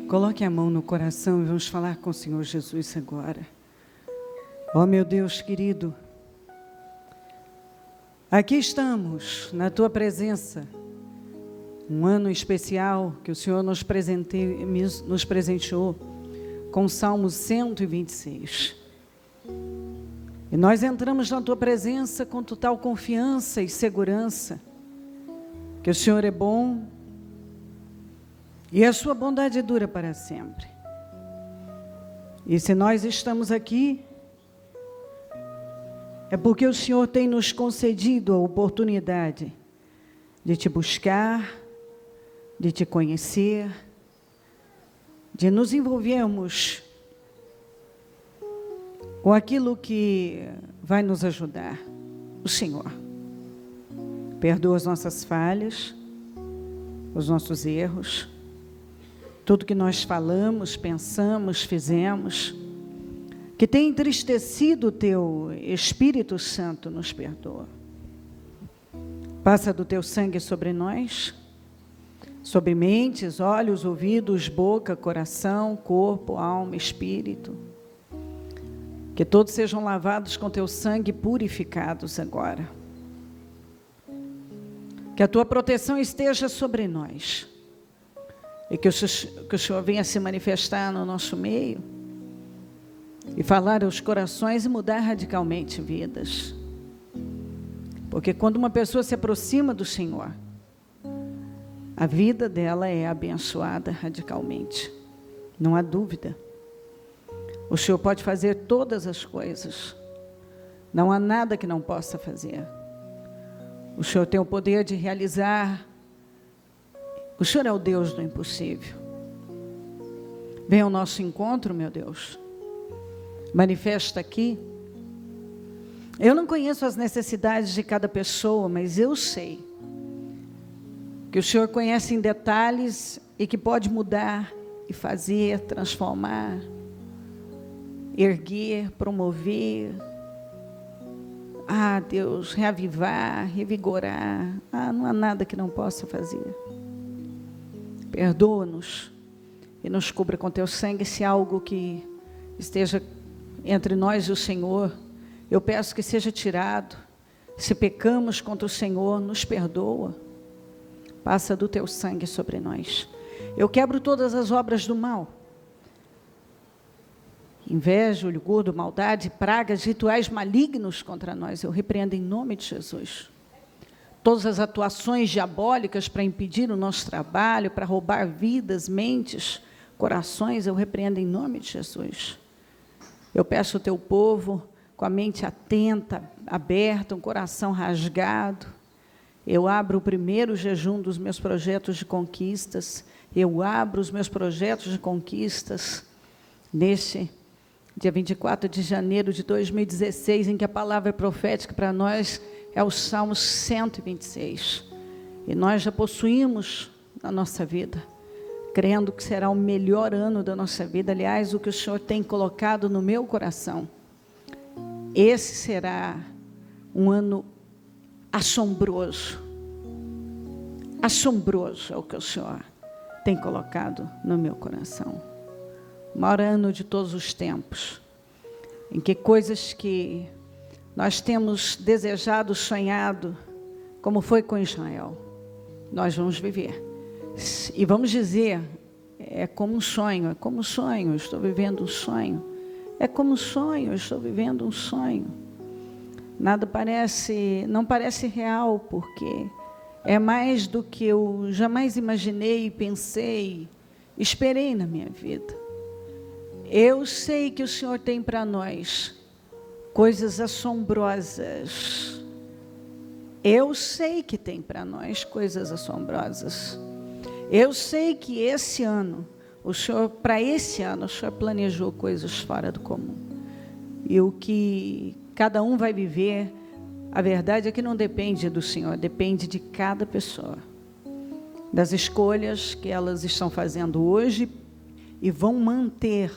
Coloque a mão no coração e vamos falar com o Senhor Jesus agora. Ó meu Deus querido, aqui estamos na Tua presença, um ano especial que o Senhor nos presenteou com o Salmo 126. E nós entramos na Tua presença com total confiança e segurança, que o Senhor é bom, e a sua bondade dura para sempre. E se nós estamos aqui, é porque o Senhor tem nos concedido a oportunidade de te buscar, de te conhecer, de nos envolvermos com aquilo que vai nos ajudar. O Senhor perdoa as nossas falhas, os nossos erros, tudo que nós falamos, pensamos, fizemos, que tem entristecido o Teu Espírito Santo, nos perdoa. Passa do Teu sangue sobre nós, sobre mentes, olhos, ouvidos, boca, coração, corpo, alma, espírito. Que todos sejam lavados com Teu sangue, purificados agora. Que a Tua proteção esteja sobre nós. E que o Senhor venha se manifestar no nosso meio e falar aos corações e mudar radicalmente vidas. Porque quando uma pessoa se aproxima do Senhor, a vida dela é abençoada radicalmente. Não há dúvida. O Senhor pode fazer todas as coisas. Não há nada que não possa fazer. O Senhor tem o poder de realizar. O Senhor é o Deus do impossível. Venha ao nosso encontro, meu Deus. Manifesta aqui. Eu não conheço as necessidades de cada pessoa, mas eu sei que o Senhor conhece em detalhes e que pode mudar e fazer, transformar, erguer, promover. Deus, reavivar, revigorar. Não há nada que não possa fazer. Perdoa-nos e nos cubra com Teu sangue. Se há algo que esteja entre nós e o Senhor, eu peço que seja tirado. Se pecamos contra o Senhor, nos perdoa. Passa do Teu sangue sobre nós. Eu quebro todas as obras do mal. Inveja, olho gordo, maldade, pragas, rituais malignos contra nós. Eu repreendo em nome de Jesus. Todas as atuações diabólicas para impedir o nosso trabalho, para roubar vidas, mentes, corações, eu repreendo em nome de Jesus. Eu peço ao Teu povo, com a mente atenta, aberta, um coração rasgado. Eu abro o primeiro jejum dos meus projetos de conquistas. Eu abro os meus projetos de conquistas neste dia 24 de janeiro de 2016, em que a palavra profética para nós é o Salmo 126. E nós já possuímos na nossa vida, crendo que será o melhor ano da nossa vida. Aliás, o que o Senhor tem colocado no meu coração, esse será um ano assombroso. Assombroso é o que o Senhor tem colocado no meu coração. O maior ano de todos os tempos, em que coisas que nós temos desejado, sonhado, como foi com Israel, nós vamos viver. E vamos dizer, é como um sonho, eu estou vivendo um sonho. É como um sonho, eu estou vivendo um sonho. Nada não parece real, porque é mais do que eu jamais imaginei, pensei, esperei na minha vida. Eu sei que o Senhor tem para nós coisas assombrosas. Eu sei que tem para nós coisas assombrosas. Eu sei que esse ano, para esse ano, o Senhor planejou coisas fora do comum. E o que cada um vai viver, a verdade é que não depende do Senhor, depende de cada pessoa. Das escolhas que elas estão fazendo hoje e vão manter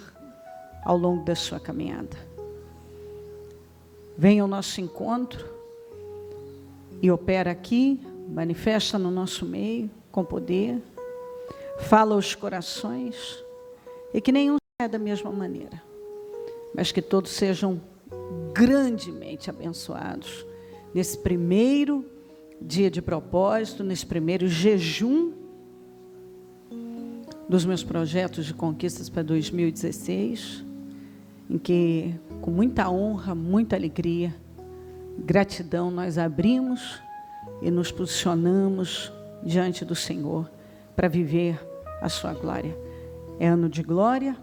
ao longo da sua caminhada. Venha ao nosso encontro e opera aqui, manifesta no nosso meio com poder, fala aos corações, e que nenhum saia da mesma maneira, mas que todos sejam grandemente abençoados nesse primeiro dia de propósito, nesse primeiro jejum dos meus projetos de conquistas para 2016, em que, com muita honra, muita alegria, gratidão, nós abrimos e nos posicionamos diante do Senhor para viver a sua glória. É ano de glória,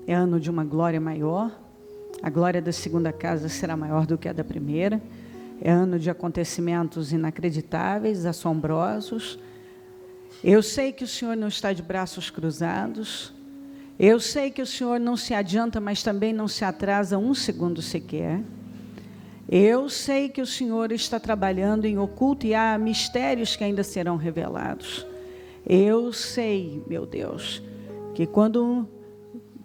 é ano de uma glória maior. A glória da segunda casa será maior do que a da primeira. É ano de acontecimentos inacreditáveis, assombrosos. Eu sei que o Senhor não está de braços cruzados. Eu sei que o Senhor não se adianta, mas também não se atrasa um segundo sequer. Eu sei que o Senhor está trabalhando em oculto e há mistérios que ainda serão revelados. Eu sei, meu Deus, que quando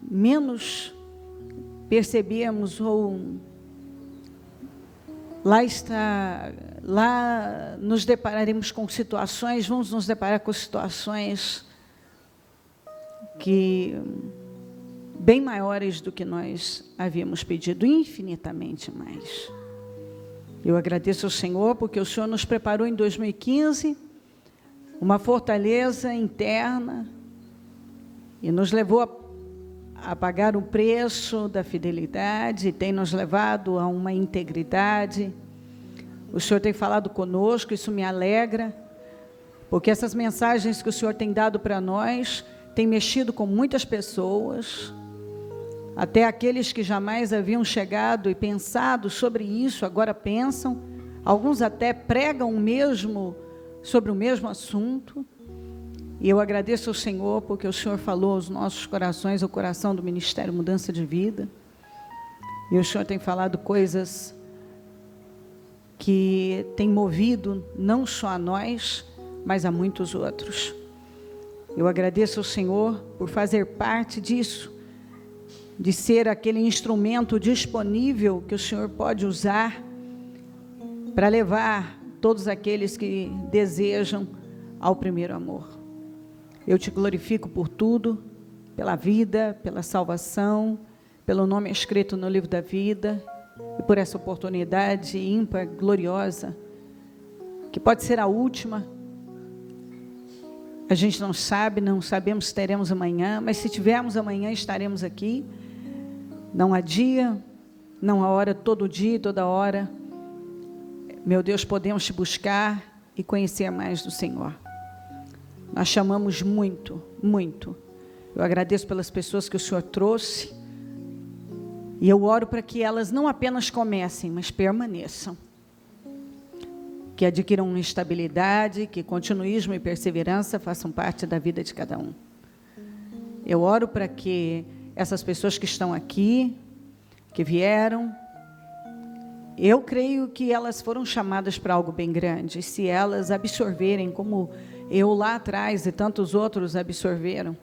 menos percebemos ou lá nos depararemos com situações, vamos nos deparar com situações que bem maiores do que nós havíamos pedido, infinitamente mais. Eu agradeço ao Senhor porque o Senhor nos preparou em 2015 uma fortaleza interna e nos levou a pagar o preço da fidelidade, e tem nos levado a uma integridade. O Senhor tem falado conosco, isso me alegra, porque essas mensagens que o Senhor tem dado para nós têm mexido com muitas pessoas, até aqueles que jamais haviam chegado e pensado sobre isso, agora pensam, alguns até pregam sobre o mesmo assunto. E eu agradeço ao Senhor, porque o Senhor falou aos nossos corações, ao coração do Ministério Mudança de Vida. E o Senhor tem falado coisas que têm movido não só a nós, mas a muitos outros. Eu agradeço ao Senhor por fazer parte disso, de ser aquele instrumento disponível que o Senhor pode usar para levar todos aqueles que desejam ao primeiro amor. Eu te glorifico por tudo, pela vida, pela salvação, pelo nome escrito no livro da vida, e por essa oportunidade ímpar, gloriosa, que pode ser a última. A gente não sabe, não sabemos se teremos amanhã, mas se tivermos amanhã, estaremos aqui. Não há dia, não há hora, todo dia, toda hora. Meu Deus, podemos te buscar e conhecer mais do Senhor. Nós chamamos muito, muito. Eu agradeço pelas pessoas que o Senhor trouxe. E eu oro para que elas não apenas comecem, mas permaneçam. Que adquiram estabilidade, que continuismo e perseverança façam parte da vida de cada um. Eu oro para que essas pessoas que estão aqui, que vieram, eu creio que elas foram chamadas para algo bem grande. E se elas absorverem como eu lá atrás e tantos outros absorveram,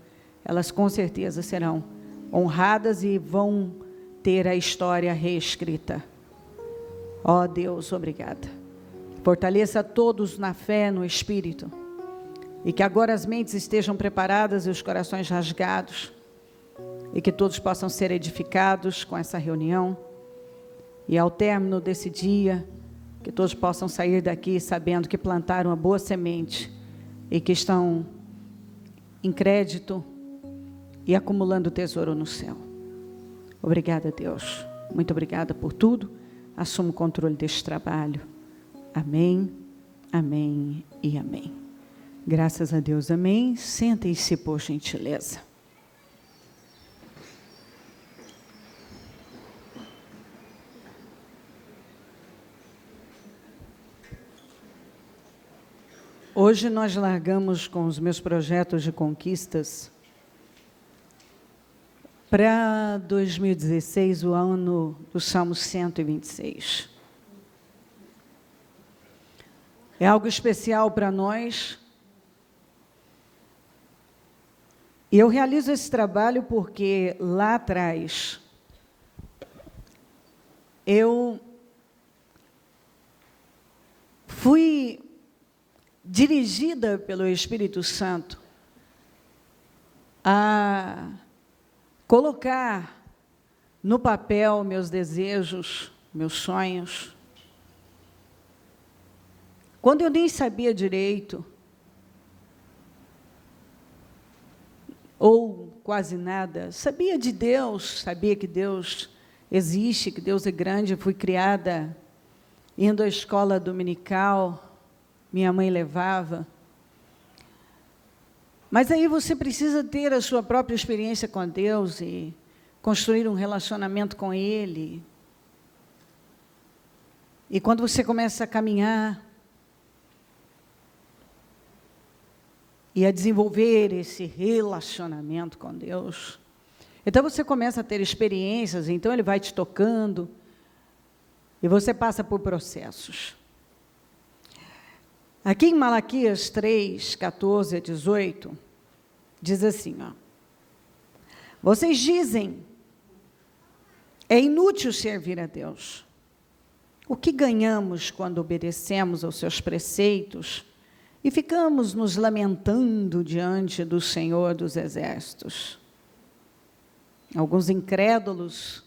elas com certeza serão honradas e vão ter a história reescrita. Ó Deus, obrigada. Fortaleça todos na fé, no Espírito, e que agora as mentes estejam preparadas e os corações rasgados, e que todos possam ser edificados com essa reunião, e ao término desse dia, que todos possam sair daqui sabendo que plantaram uma boa semente, e que estão em crédito e acumulando tesouro no céu. Obrigada, Deus. Muito obrigada por tudo. Assumo o controle deste trabalho. Amém, amém e amém. Graças a Deus, amém. Sentem-se, por gentileza. Hoje nós largamos com os meus projetos de conquistas para 2016, o ano do Salmo 126. É algo especial para nós. E eu realizo esse trabalho porque lá atrás eu fui dirigida pelo Espírito Santo a colocar no papel meus desejos, meus sonhos. Quando eu nem sabia direito, ou quase nada, sabia de Deus, sabia que Deus existe, que Deus é grande. Eu fui criada indo à escola dominical, minha mãe levava. Mas aí você precisa ter a sua própria experiência com Deus e construir um relacionamento com Ele. E quando você começa a caminhar e a desenvolver esse relacionamento com Deus, então você começa a ter experiências, então Ele vai te tocando e você passa por processos. Aqui em Malaquias 3, 14 a 18, diz assim, ó: vocês dizem, é inútil servir a Deus. O que ganhamos quando obedecemos aos seus preceitos e ficamos nos lamentando diante do Senhor dos Exércitos? Alguns incrédulos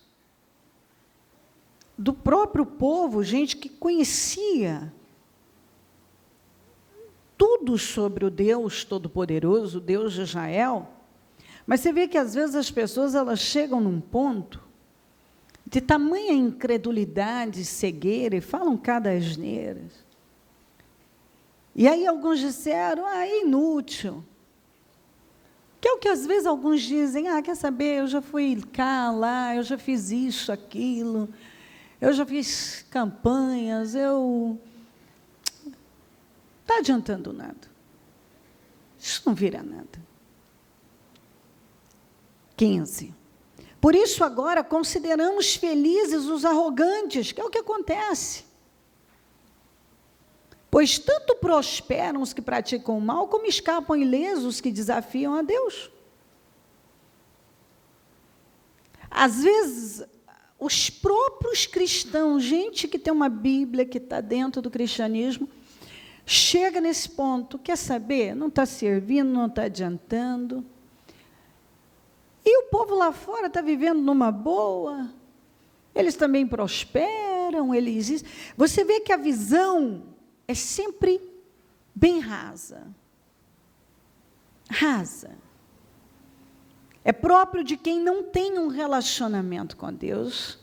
do próprio povo, gente que conhecia tudo sobre o Deus Todo-Poderoso, o Deus de Israel, mas você vê que às vezes as pessoas elas chegam num ponto de tamanha incredulidade, cegueira, e falam cada asneira. E aí alguns disseram, é inútil. Que é o que às vezes alguns dizem, quer saber, eu já fui cá, lá, eu já fiz isso, aquilo, eu já fiz campanhas, não está adiantando nada. Isso não vira nada. 15. Por isso agora consideramos felizes os arrogantes, que é o que acontece. Pois tanto prosperam os que praticam o mal, como escapam ilesos os que desafiam a Deus. Às vezes, os próprios cristãos, gente que tem uma Bíblia, que está dentro do cristianismo, chega nesse ponto, quer saber? Não está servindo, não está adiantando. E o povo lá fora está vivendo numa boa, eles também prosperam, eles... Você vê que a visão é sempre bem rasa. Rasa. É próprio de quem não tem um relacionamento com Deus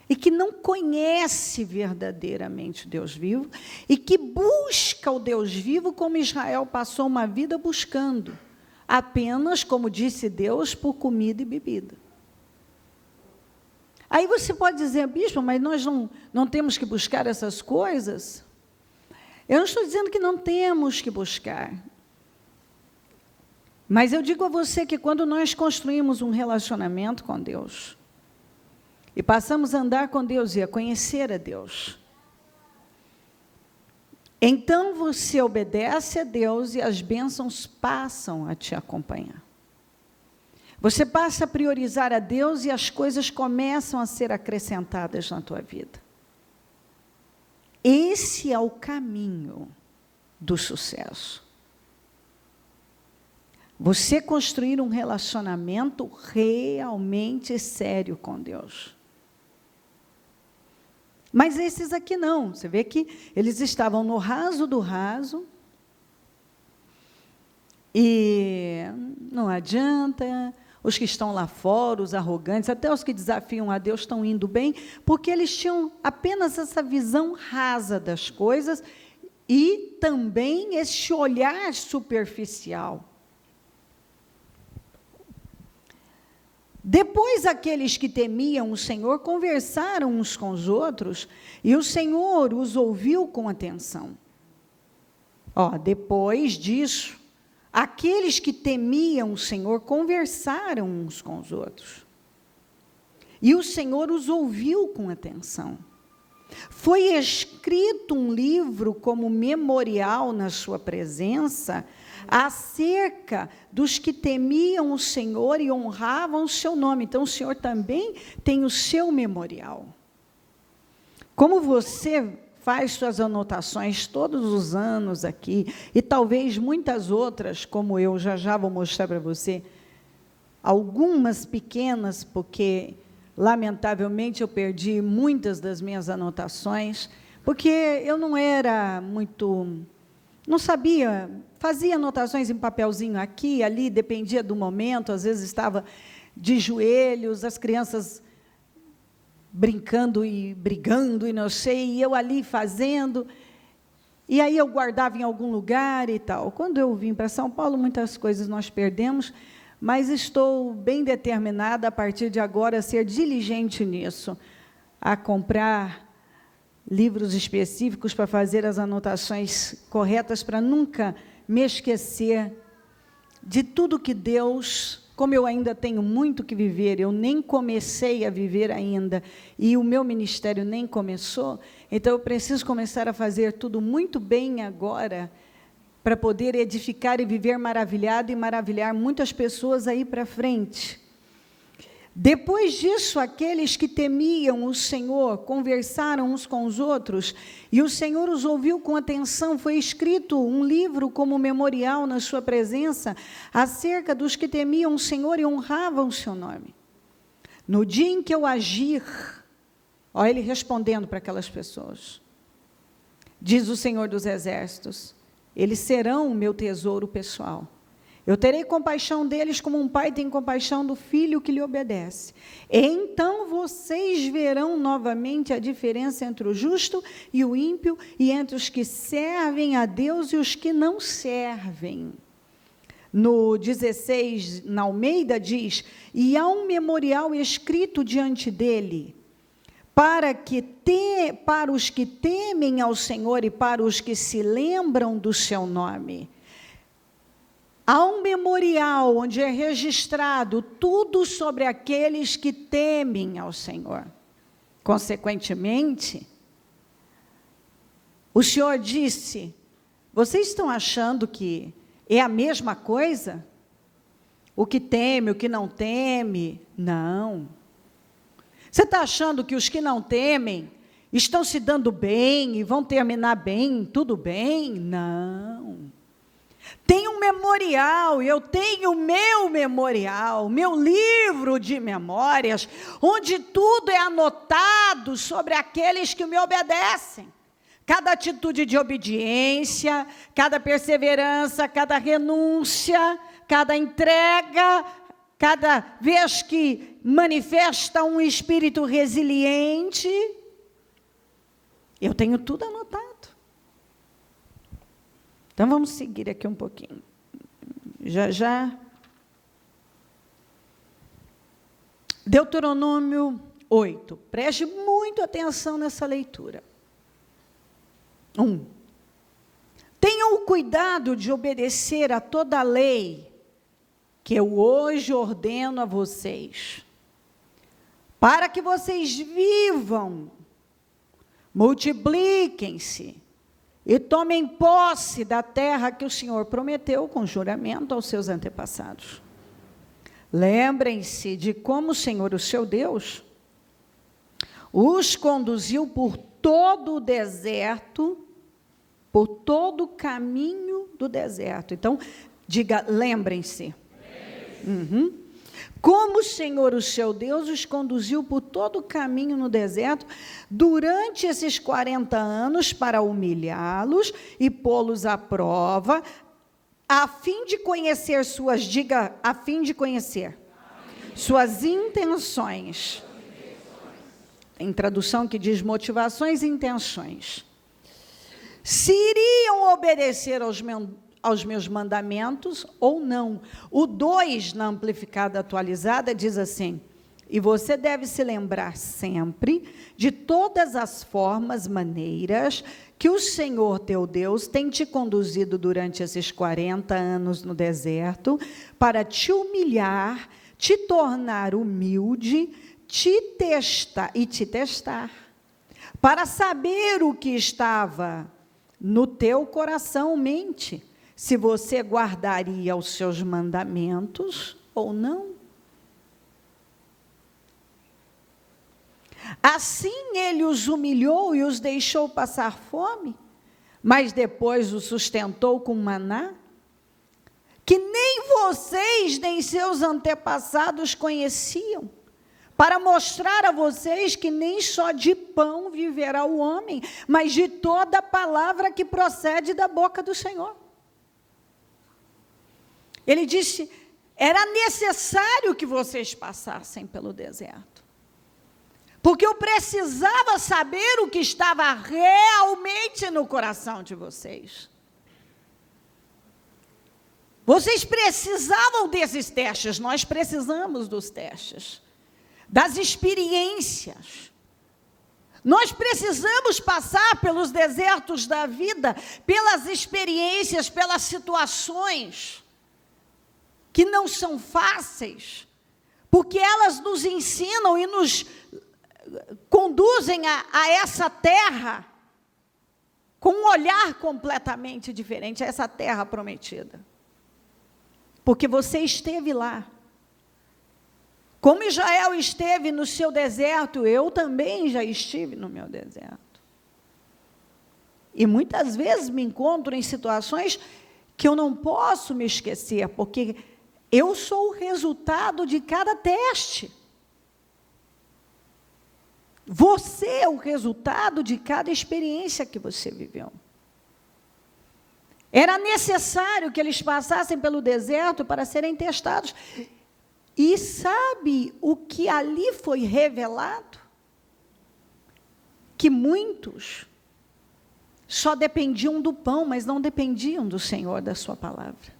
e que não conhece verdadeiramente o Deus vivo e que busca o Deus vivo como Israel passou uma vida buscando, apenas, como disse Deus, por comida e bebida. Aí você pode dizer, bispo, mas nós não temos que buscar essas coisas? Eu não estou dizendo que não temos que buscar. Mas eu digo a você que quando nós construímos um relacionamento com Deus, e passamos a andar com Deus e a conhecer a Deus, então você obedece a Deus e as bênçãos passam a te acompanhar. Você passa a priorizar a Deus e as coisas começam a ser acrescentadas na tua vida. Esse é o caminho do sucesso. Você construir um relacionamento realmente sério com Deus. Mas esses aqui não. Você vê que eles estavam no raso do raso. E não adianta. Os que estão lá fora, os arrogantes, até os que desafiam a Deus estão indo bem, porque eles tinham apenas essa visão rasa das coisas e também esse olhar superficial. Depois, aqueles que temiam o Senhor conversaram uns com os outros, e o Senhor os ouviu com atenção. Depois disso, aqueles que temiam o Senhor conversaram uns com os outros, e o Senhor os ouviu com atenção. Foi escrito um livro como memorial na sua presença, acerca dos que temiam o Senhor e honravam o seu nome. Então, o Senhor também tem o seu memorial. Como você faz suas anotações todos os anos aqui, e talvez muitas outras, como eu já vou mostrar para você, algumas pequenas, porque, lamentavelmente, eu perdi muitas das minhas anotações, porque eu não era muito... Não sabia, fazia anotações em papelzinho aqui, ali, dependia do momento, às vezes estava de joelhos, as crianças brincando e brigando, e não sei, e eu ali fazendo, e aí eu guardava em algum lugar e tal. Quando eu vim para São Paulo, muitas coisas nós perdemos, mas estou bem determinada, a partir de agora, a ser diligente nisso, a comprar livros específicos para fazer as anotações corretas, para nunca me esquecer de tudo que Deus, como eu ainda tenho muito que viver, eu nem comecei a viver ainda, e o meu ministério nem começou, então eu preciso começar a fazer tudo muito bem agora, para poder edificar e viver maravilhado e maravilhar muitas pessoas aí para frente. Depois disso, aqueles que temiam o Senhor conversaram uns com os outros, e o Senhor os ouviu com atenção. Foi escrito um livro como memorial na sua presença, acerca dos que temiam o Senhor e honravam o seu nome. No dia em que eu agir, olha ele respondendo para aquelas pessoas, diz o Senhor dos Exércitos, eles serão o meu tesouro pessoal. Eu terei compaixão deles como um pai tem compaixão do filho que lhe obedece. Então vocês verão novamente a diferença entre o justo e o ímpio, e entre os que servem a Deus e os que não servem. No 16, na Almeida, diz, e há um memorial escrito diante dele, para os que temem ao Senhor e para os que se lembram do seu nome. Há um memorial onde é registrado tudo sobre aqueles que temem ao Senhor. Consequentemente, o Senhor disse, vocês estão achando que é a mesma coisa? O que teme, o que não teme? Não. Você está achando que os que não temem estão se dando bem e vão terminar bem, tudo bem? Não. Tem um memorial, eu tenho o meu memorial, meu livro de memórias, onde tudo é anotado sobre aqueles que me obedecem. Cada atitude de obediência, cada perseverança, cada renúncia, cada entrega, cada vez que manifesta um espírito resiliente, eu tenho tudo anotado. Então, vamos seguir aqui um pouquinho. Já. Deuteronômio 8. Preste muito atenção nessa leitura. 1. Tenham o cuidado de obedecer a toda a lei que eu hoje ordeno a vocês, para que vocês vivam, multipliquem-se, e tomem posse da terra que o Senhor prometeu com juramento aos seus antepassados. Lembrem-se de como o Senhor, o seu Deus, os conduziu por todo o deserto, por todo o caminho do deserto. Então, diga, lembrem-se. Como o Senhor, o seu Deus, os conduziu por todo o caminho no deserto, durante esses 40 anos, para humilhá-los e pô-los à prova, a fim de conhecer a fim de conhecer suas intenções. Tem tradução que diz motivações e intenções. Se iriam obedecer aos meus mandamentos ou não. O 2, na amplificada atualizada, diz assim, e você deve se lembrar sempre de todas as formas, maneiras, que o Senhor teu Deus tem te conduzido durante esses 40 anos no deserto, para te humilhar, te tornar humilde, te testar, para saber o que estava no teu coração, mente, se você guardaria os seus mandamentos ou não. Assim ele os humilhou e os deixou passar fome, mas depois os sustentou com maná. que nem vocês nem seus antepassados conheciam, para mostrar a vocês que nem só de pão viverá o homem, mas de toda palavra que procede da boca do Senhor. Ele disse, era necessário que vocês passassem pelo deserto, porque eu precisava saber o que estava realmente no coração de vocês. Vocês precisavam desses testes, nós precisamos dos testes, das experiências. Nós precisamos passar pelos desertos da vida, pelas experiências, pelas situações que não são fáceis, porque elas nos ensinam e nos conduzem a essa terra com um olhar completamente diferente, a essa terra prometida. Porque você esteve lá. Como Israel esteve no seu deserto, eu também já estive no meu deserto. E muitas vezes me encontro em situações que eu não posso me esquecer, porque eu sou o resultado de cada teste. Você é o resultado de cada experiência que você viveu. Era necessário que eles passassem pelo deserto para serem testados. E sabe o que ali foi revelado? Que muitos só dependiam do pão, mas não dependiam do Senhor, da sua palavra.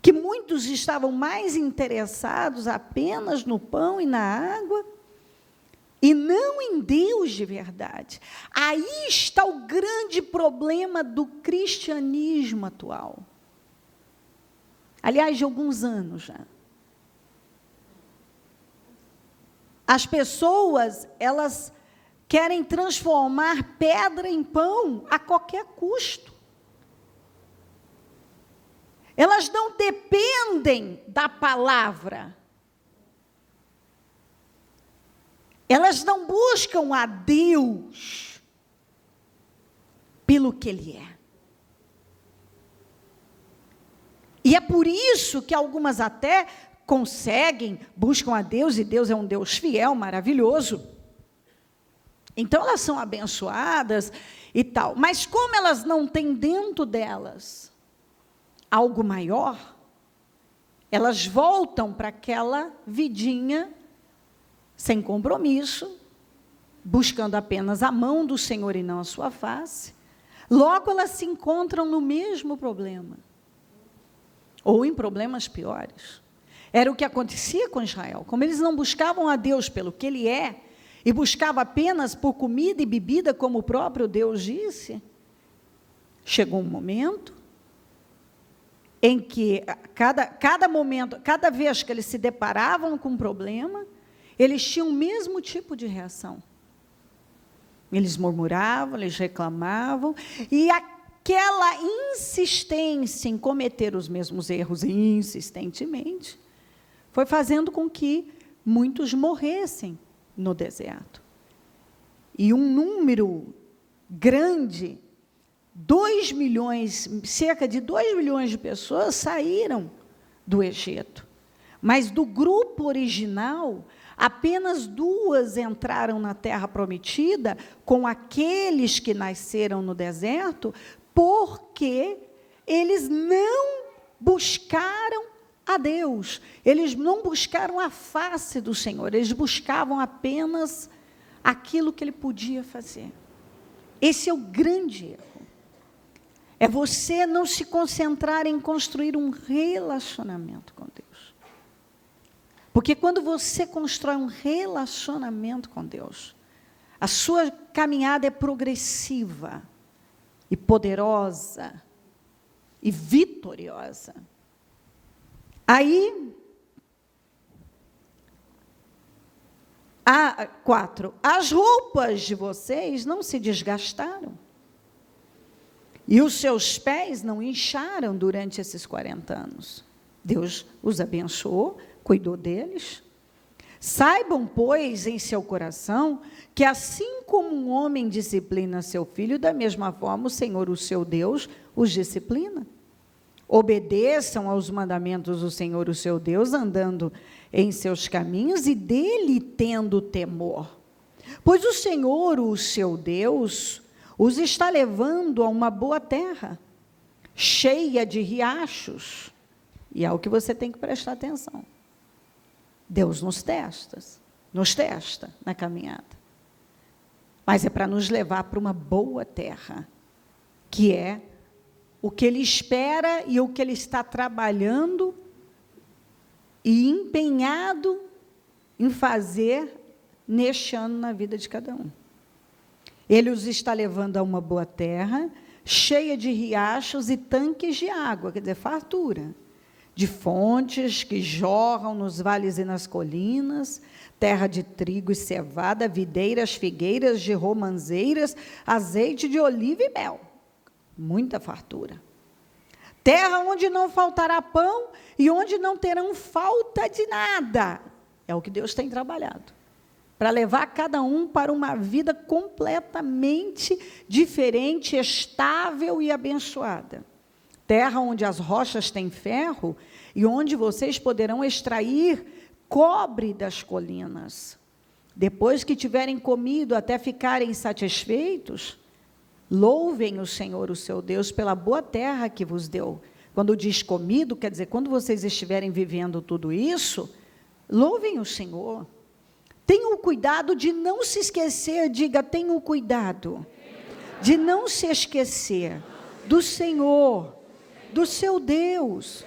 Que muitos estavam mais interessados apenas no pão e na água, e não em Deus de verdade. Aí está o grande problema do cristianismo atual. Aliás, de alguns anos já. As pessoas, elas querem transformar pedra em pão a qualquer custo. Elas não dependem da palavra. Elas não buscam a Deus pelo que Ele é. E é por isso que algumas até conseguem, buscam a Deus, e Deus é um Deus fiel, maravilhoso. Então elas são abençoadas e tal. Mas como elas não têm dentro delas algo maior, elas voltam para aquela vidinha sem compromisso, buscando apenas a mão do Senhor e não a sua face. Logo elas se encontram no mesmo problema, ou em problemas piores. Era o que acontecia com Israel. Como eles não buscavam a Deus pelo que Ele é, e buscavam apenas por comida e bebida, como o próprio Deus disse, chegou um momento em que cada momento, cada vez que eles se deparavam com um problema, eles tinham o mesmo tipo de reação. Eles murmuravam, eles reclamavam, e aquela insistência em cometer os mesmos erros insistentemente foi fazendo com que muitos morressem no deserto. E um número grande, 2 milhões, cerca de 2 milhões de pessoas saíram do Egito. Mas do grupo original, apenas 2 entraram na terra prometida com aqueles que nasceram no deserto, porque eles não buscaram a Deus, eles não buscaram a face do Senhor, eles buscavam apenas aquilo que Ele podia fazer. Esse é o grande erro. É você não se concentrar em construir um relacionamento com Deus. Porque quando você constrói um relacionamento com Deus, a sua caminhada é progressiva, e poderosa, e vitoriosa. Aí, 4, as roupas de vocês não se desgastaram, e os seus pés não incharam durante esses 40 anos. Deus os abençoou, cuidou deles. Saibam, pois, em seu coração, que assim como um homem disciplina seu filho, da mesma forma o Senhor, o seu Deus, os disciplina. Obedeçam aos mandamentos do Senhor, o seu Deus, andando em seus caminhos e dele tendo temor. Pois o Senhor, o seu Deus, os está levando a uma boa terra, cheia de riachos. E é o que você tem que prestar atenção. Deus nos testa na caminhada. Mas é para nos levar para uma boa terra, que é o que Ele espera e o que Ele está trabalhando e empenhado em fazer neste ano na vida de cada um. Ele os está levando a uma boa terra, cheia de riachos e tanques de água, quer dizer, fartura, de fontes que jorram nos vales e nas colinas, terra de trigo e cevada, videiras, figueiras de romanzeiras, azeite de oliva e mel. Muita fartura. Terra onde não faltará pão e onde não terão falta de nada. É o que Deus tem trabalhado. Para levar cada um para uma vida completamente diferente, estável e abençoada. Terra onde as rochas têm ferro e onde vocês poderão extrair cobre das colinas. Depois que tiverem comido até ficarem satisfeitos, louvem o Senhor, o seu Deus, pela boa terra que vos deu. Quando diz comido, quer dizer, quando vocês estiverem vivendo tudo isso, louvem o Senhor. Tenham cuidado de não se esquecer, diga, tenham cuidado de não se esquecer do Senhor, do seu Deus,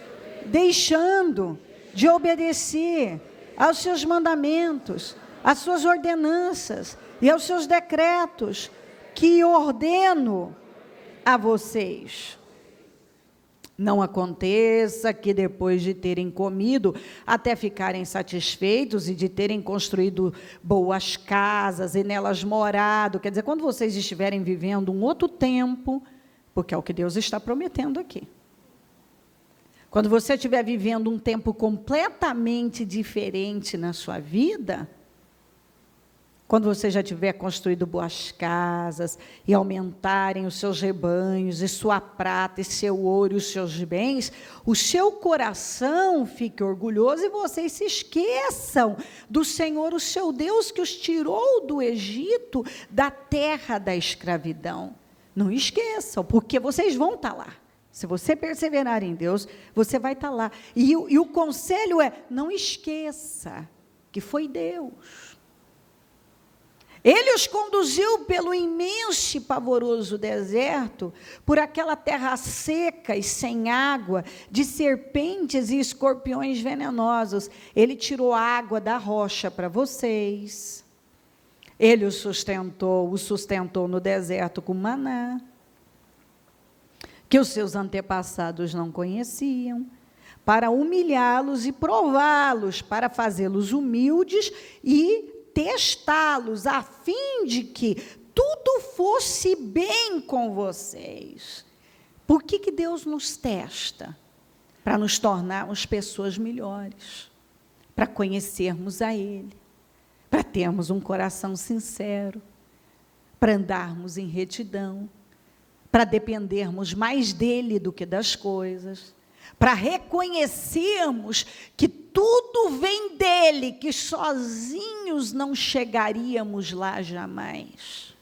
deixando de obedecer aos seus mandamentos, às suas ordenanças e aos seus decretos, que ordeno a vocês. Não aconteça que depois de terem comido, até ficarem satisfeitos e de terem construído boas casas e nelas morado, quer dizer, quando vocês estiverem vivendo um outro tempo, porque é o que Deus está prometendo aqui. Quando você estiver vivendo um tempo completamente diferente na sua vida, quando você já tiver construído boas casas e aumentarem os seus rebanhos, e sua prata, e seu ouro, e os seus bens, o seu coração fique orgulhoso e vocês se esqueçam do Senhor, o seu Deus, que os tirou do Egito, da terra da escravidão. Não esqueçam, porque vocês vão estar lá. Se você perseverar em Deus, você vai estar lá. E o conselho é, não esqueça que foi Deus. Ele os conduziu pelo imenso e pavoroso deserto, por aquela terra seca e sem água, de serpentes e escorpiões venenosos. Ele tirou a água da rocha para vocês. Ele os sustentou no deserto com maná, que os seus antepassados não conheciam, para humilhá-los e prová-los, para fazê-los humildes e testá-los, a fim de que tudo fosse bem com vocês. Por que Deus nos testa? Para nos tornarmos pessoas melhores, para conhecermos a Ele, para termos um coração sincero, para andarmos em retidão, para dependermos mais dEle do que das coisas, para reconhecermos que tudo vem dEle, que sozinhos não chegaríamos lá jamais.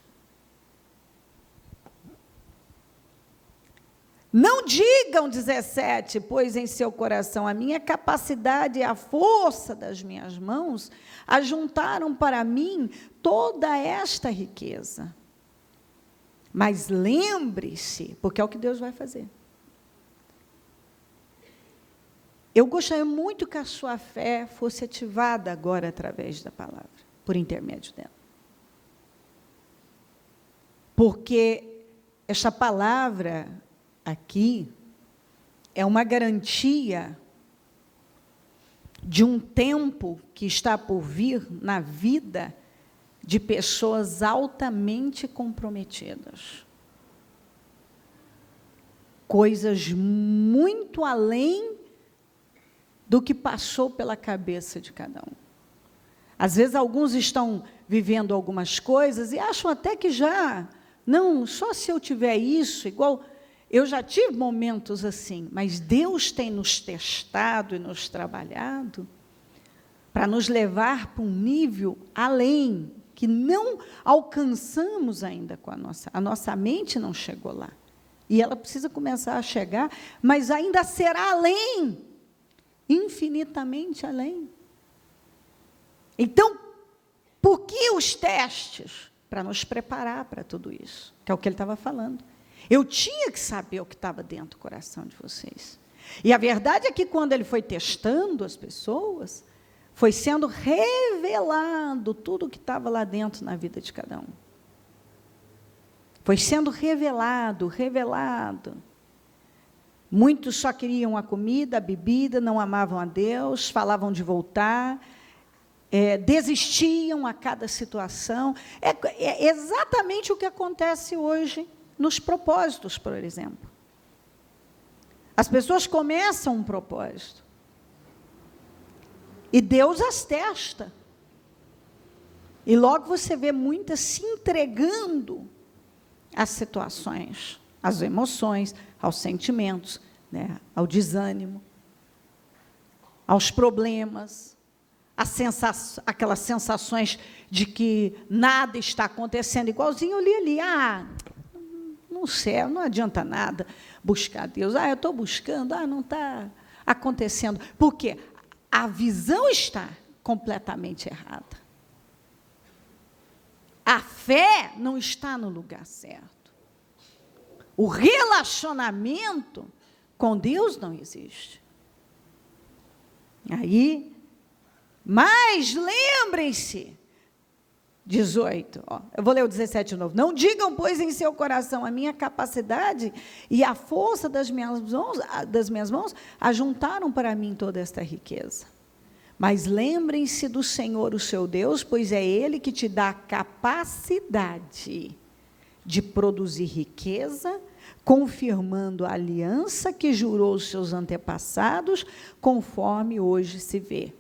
Não digam, 17, pois em seu coração a minha capacidade e a força das minhas mãos ajuntaram para mim toda esta riqueza. Mas lembre-se, porque é o que Deus vai fazer. Eu gostaria muito que a sua fé fosse ativada agora através da palavra, por intermédio dela. Porque esta palavra aqui é uma garantia de um tempo que está por vir na vida de pessoas altamente comprometidas. Coisas muito além do que passou pela cabeça de cada um. Às vezes, alguns estão vivendo algumas coisas e acham até que já, não, só se eu tiver isso, igual Eu já tive momentos assim, mas Deus tem nos testado e nos trabalhado para nos levar para um nível além, que não alcançamos ainda com a nossa mente não chegou lá. E ela precisa começar a chegar, mas ainda será além, infinitamente além. Então, por que os testes? Para nos preparar para tudo isso, que é o que ele estava falando. Eu tinha que saber o que estava dentro do coração de vocês. E a verdade é que quando ele foi testando as pessoas, foi sendo revelado tudo o que estava lá dentro na vida de cada um. Foi sendo revelado. Muitos só queriam a comida, a bebida, não amavam a Deus, falavam de voltar, desistiam a cada situação. É exatamente o que acontece hoje nos propósitos, por exemplo. As pessoas começam um propósito e Deus as testa. E logo você vê muitas se entregando às situações, às emoções, aos sentimentos, né, ao desânimo, aos problemas, aquelas sensações de que nada está acontecendo, igualzinho eu li ali, não sei, não adianta nada buscar Deus, eu estou buscando, não está acontecendo, porque a visão está completamente errada. A fé não está no lugar certo. O relacionamento com Deus não existe. Aí, mas lembrem-se, 18, eu vou ler o 17 de novo. Não digam, pois, em seu coração, a minha capacidade e a força das minhas mãos ajuntaram para mim toda esta riqueza. Mas lembrem-se do Senhor, o seu Deus, pois é Ele que te dá a capacidade de produzir riqueza, confirmando a aliança que jurou os seus antepassados, conforme hoje se vê.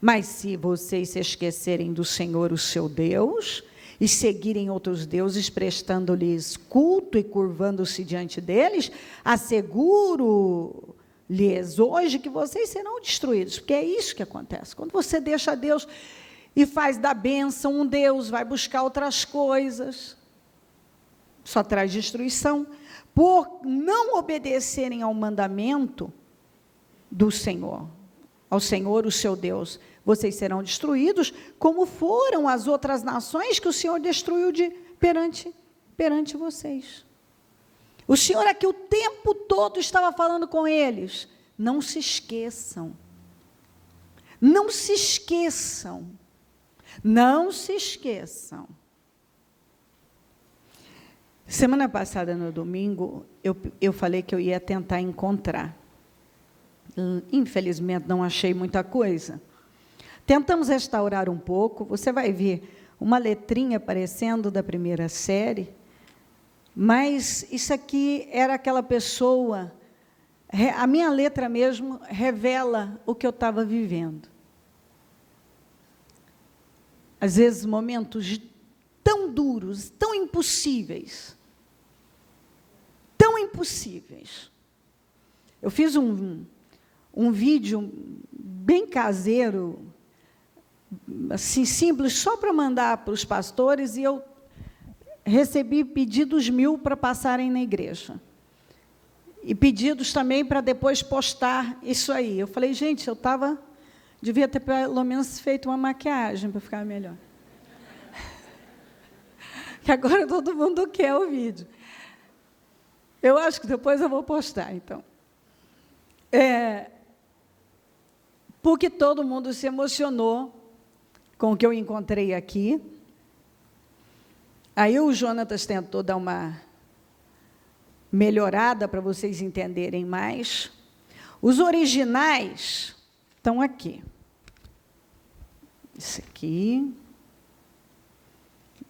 Mas se vocês se esquecerem do Senhor, o seu Deus, e seguirem outros deuses, prestando-lhes culto e curvando-se diante deles, asseguro-lhes hoje que vocês serão destruídos, porque é isso que acontece. Quando você deixa Deus e faz da bênção um Deus, vai buscar outras coisas, só traz destruição, por não obedecerem ao mandamento do Senhor, ao Senhor, o seu Deus, vocês serão destruídos, como foram as outras nações que o Senhor destruiu perante vocês. O Senhor aqui o tempo todo estava falando com eles, não se esqueçam, não se esqueçam, não se esqueçam. Semana passada, no domingo, eu falei que eu ia tentar encontrar. Infelizmente, não achei muita coisa. Tentamos restaurar um pouco, você vai ver uma letrinha aparecendo da primeira série, mas isso aqui era aquela pessoa, a minha letra mesmo revela o que eu estava vivendo. Às vezes, momentos tão duros, tão impossíveis. Eu fiz um vídeo bem caseiro, assim, simples, só para mandar para os pastores, e eu recebi pedidos 1000 para passarem na igreja. E pedidos também para depois postar isso aí. Eu falei, gente, devia ter pelo menos feito uma maquiagem para ficar melhor. Que agora todo mundo quer o vídeo. Eu acho que depois eu vou postar, então. Porque todo mundo se emocionou com o que eu encontrei aqui. Aí o Jonatas tentou dar uma melhorada para vocês entenderem mais. Os originais estão aqui. Esse aqui.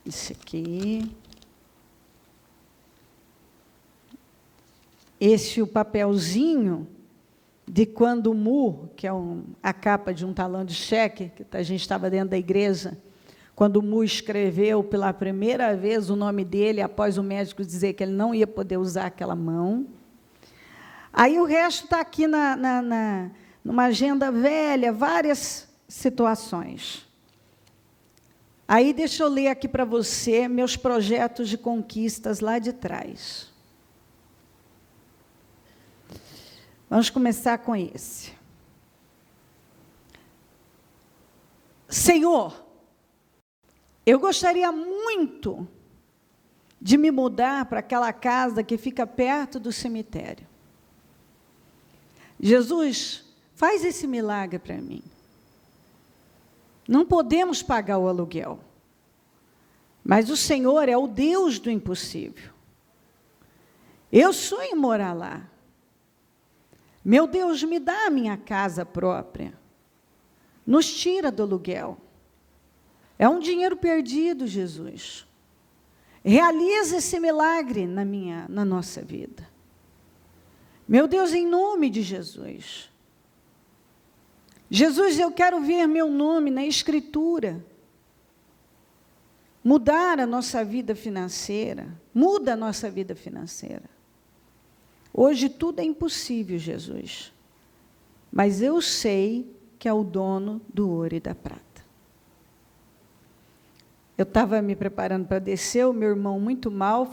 Esse aqui. Esse o papelzinho de quando o que é a capa de um talão de cheque, que a gente estava dentro da igreja, quando o Mu escreveu pela primeira vez o nome dele, após o médico dizer que ele não ia poder usar aquela mão. Aí o resto está aqui numa agenda velha, várias situações. Aí deixa eu ler aqui para você meus projetos de conquistas lá de trás. Vamos começar com esse. Senhor, eu gostaria muito de me mudar para aquela casa que fica perto do cemitério. Jesus, faz esse milagre para mim. Não podemos pagar o aluguel, mas o Senhor é o Deus do impossível. Eu sonho em morar lá. Meu Deus, me dá a minha casa própria. Nos tira do aluguel. É um dinheiro perdido, Jesus. Realiza esse milagre na nossa vida. Meu Deus, em nome de Jesus. Jesus, eu quero ver meu nome na Escritura. Mudar a nossa vida financeira. Muda a nossa vida financeira. Hoje tudo é impossível, Jesus. Mas eu sei que é o dono do ouro e da prata. Eu estava me preparando para descer, o meu irmão, muito mal,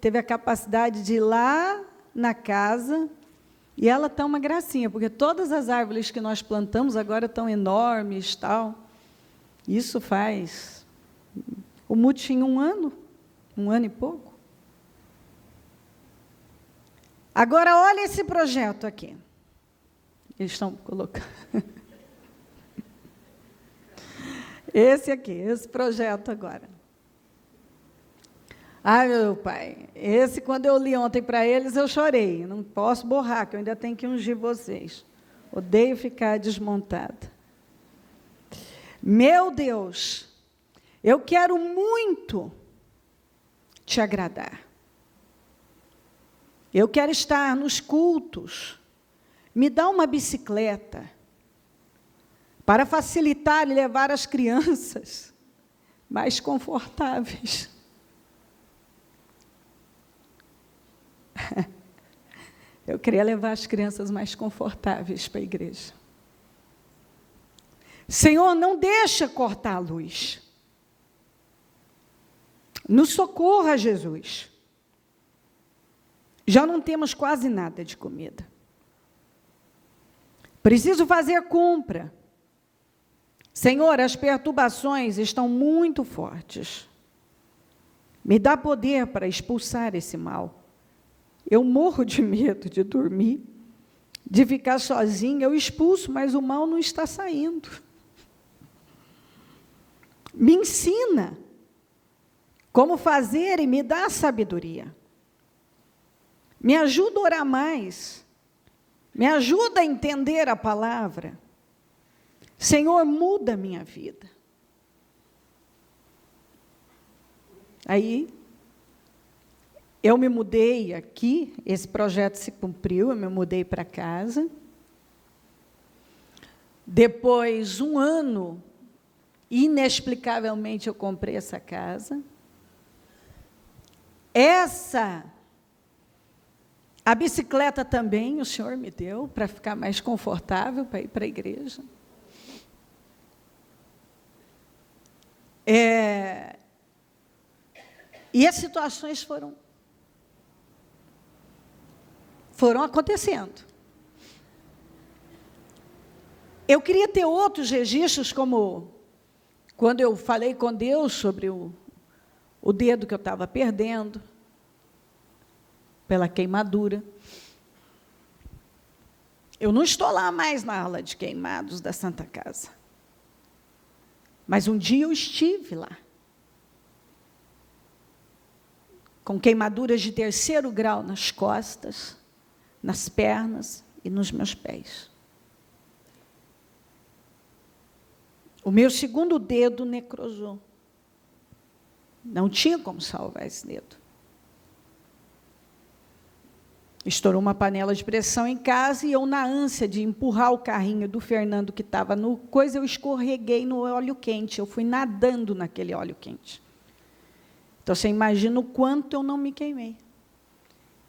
teve a capacidade de ir lá na casa, e ela está uma gracinha, porque todas as árvores que nós plantamos agora estão enormes, tal. Isso faz... O Mu tinha um ano e pouco. Agora, olha esse projeto aqui. Eles estão colocando... Esse aqui, esse projeto agora. Ai, meu pai, esse, quando eu li ontem para eles, eu chorei. Não posso borrar, que eu ainda tenho que ungir vocês. Odeio ficar desmontada. Meu Deus, eu quero muito te agradar. Eu quero estar nos cultos. Me dá uma bicicleta para facilitar e levar as crianças mais confortáveis. Eu queria levar as crianças mais confortáveis para a igreja. Senhor, não deixa cortar a luz. Nos socorra, Jesus. Já não temos quase nada de comida. Preciso fazer compra. Senhor, as perturbações estão muito fortes. Me dá poder para expulsar esse mal. Eu morro de medo de dormir, de ficar sozinha. Eu expulso, mas o mal não está saindo. Me ensina como fazer e me dá sabedoria. Me ajuda a orar mais. Me ajuda a entender a palavra. Senhor, muda a minha vida. Aí, eu me mudei aqui, esse projeto se cumpriu, eu me mudei para casa. Depois, um ano, inexplicavelmente, eu comprei essa casa. A bicicleta também, o Senhor me deu, para ficar mais confortável, para ir para a igreja. E as situações foram acontecendo. Eu queria ter outros registros, como quando eu falei com Deus sobre o dedo que eu estava perdendo, pela queimadura. Eu não estou lá mais na ala de queimados da Santa Casa. Mas um dia eu estive lá. Com queimaduras de 3º grau nas costas, nas pernas e nos meus pés. O meu 2º dedo necrosou. Não tinha como salvar esse dedo. Estourou uma panela de pressão em casa e eu, na ânsia de empurrar o carrinho do Fernando, que estava no coisa, eu escorreguei no óleo quente. Eu fui nadando naquele óleo quente. Então, você imagina o quanto eu não me queimei.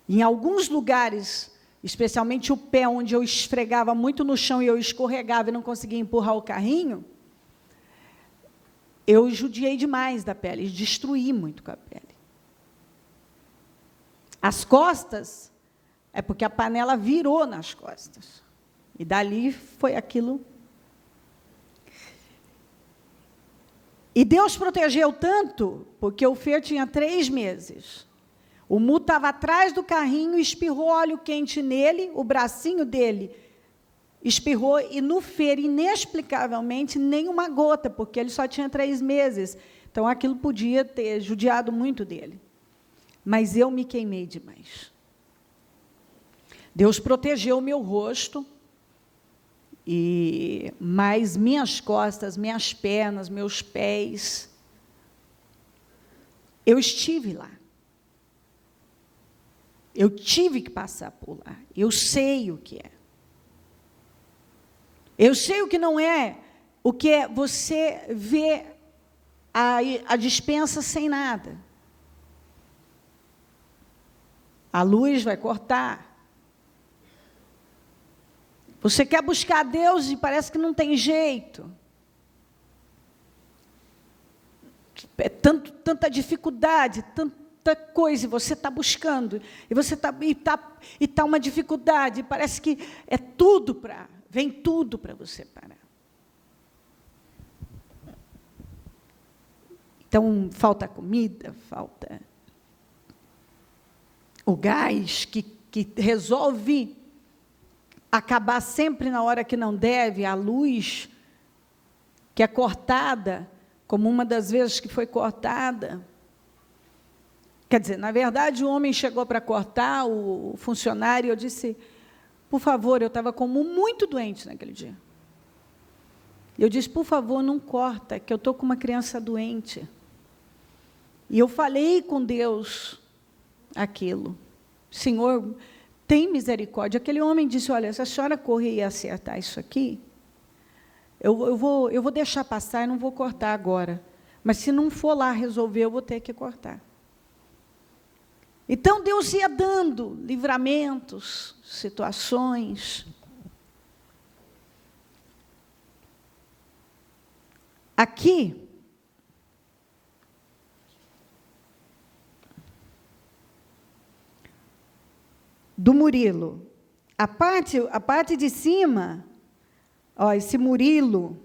Em alguns lugares, especialmente o pé, onde eu esfregava muito no chão e eu escorregava e não conseguia empurrar o carrinho, eu judiei demais da pele, destruí muito com a pele. As costas, é porque a panela virou nas costas. E dali foi aquilo. E Deus protegeu tanto, porque o Fer tinha 3 meses. O Mu estava atrás do carrinho, espirrou óleo quente nele, o bracinho dele espirrou, e no Fer, inexplicavelmente, nem uma gota, porque ele só tinha 3 meses. Então, aquilo podia ter judiado muito dele. Mas eu me queimei demais. Deus protegeu o meu rosto, mas minhas costas, minhas pernas, meus pés, eu estive lá. Eu tive que passar por lá. Eu sei o que é. Eu sei o que não é, o que é você ver a despensa sem nada. A luz vai cortar. Você quer buscar Deus e parece que não tem jeito. É tanta dificuldade, tanta coisa, e você está buscando, e você tá uma dificuldade, parece que é tudo vem tudo para você parar. Então, falta comida, falta o gás que resolve acabar sempre na hora que não deve, a luz que é cortada, como uma das vezes que foi cortada. Quer dizer, na verdade, o homem chegou para cortar, o funcionário, eu disse, por favor, eu estava como muito doente naquele dia. Eu disse, por favor, não corta, que eu estou com uma criança doente. E eu falei com Deus aquilo. Senhor, tem misericórdia. Aquele homem disse, olha, se a senhora correr e acertar isso aqui, eu vou deixar passar e não vou cortar agora. Mas se não for lá resolver, eu vou ter que cortar. Então, Deus ia dando livramentos, situações. Aqui, do Murilo, a parte de cima, ó, esse Murilo,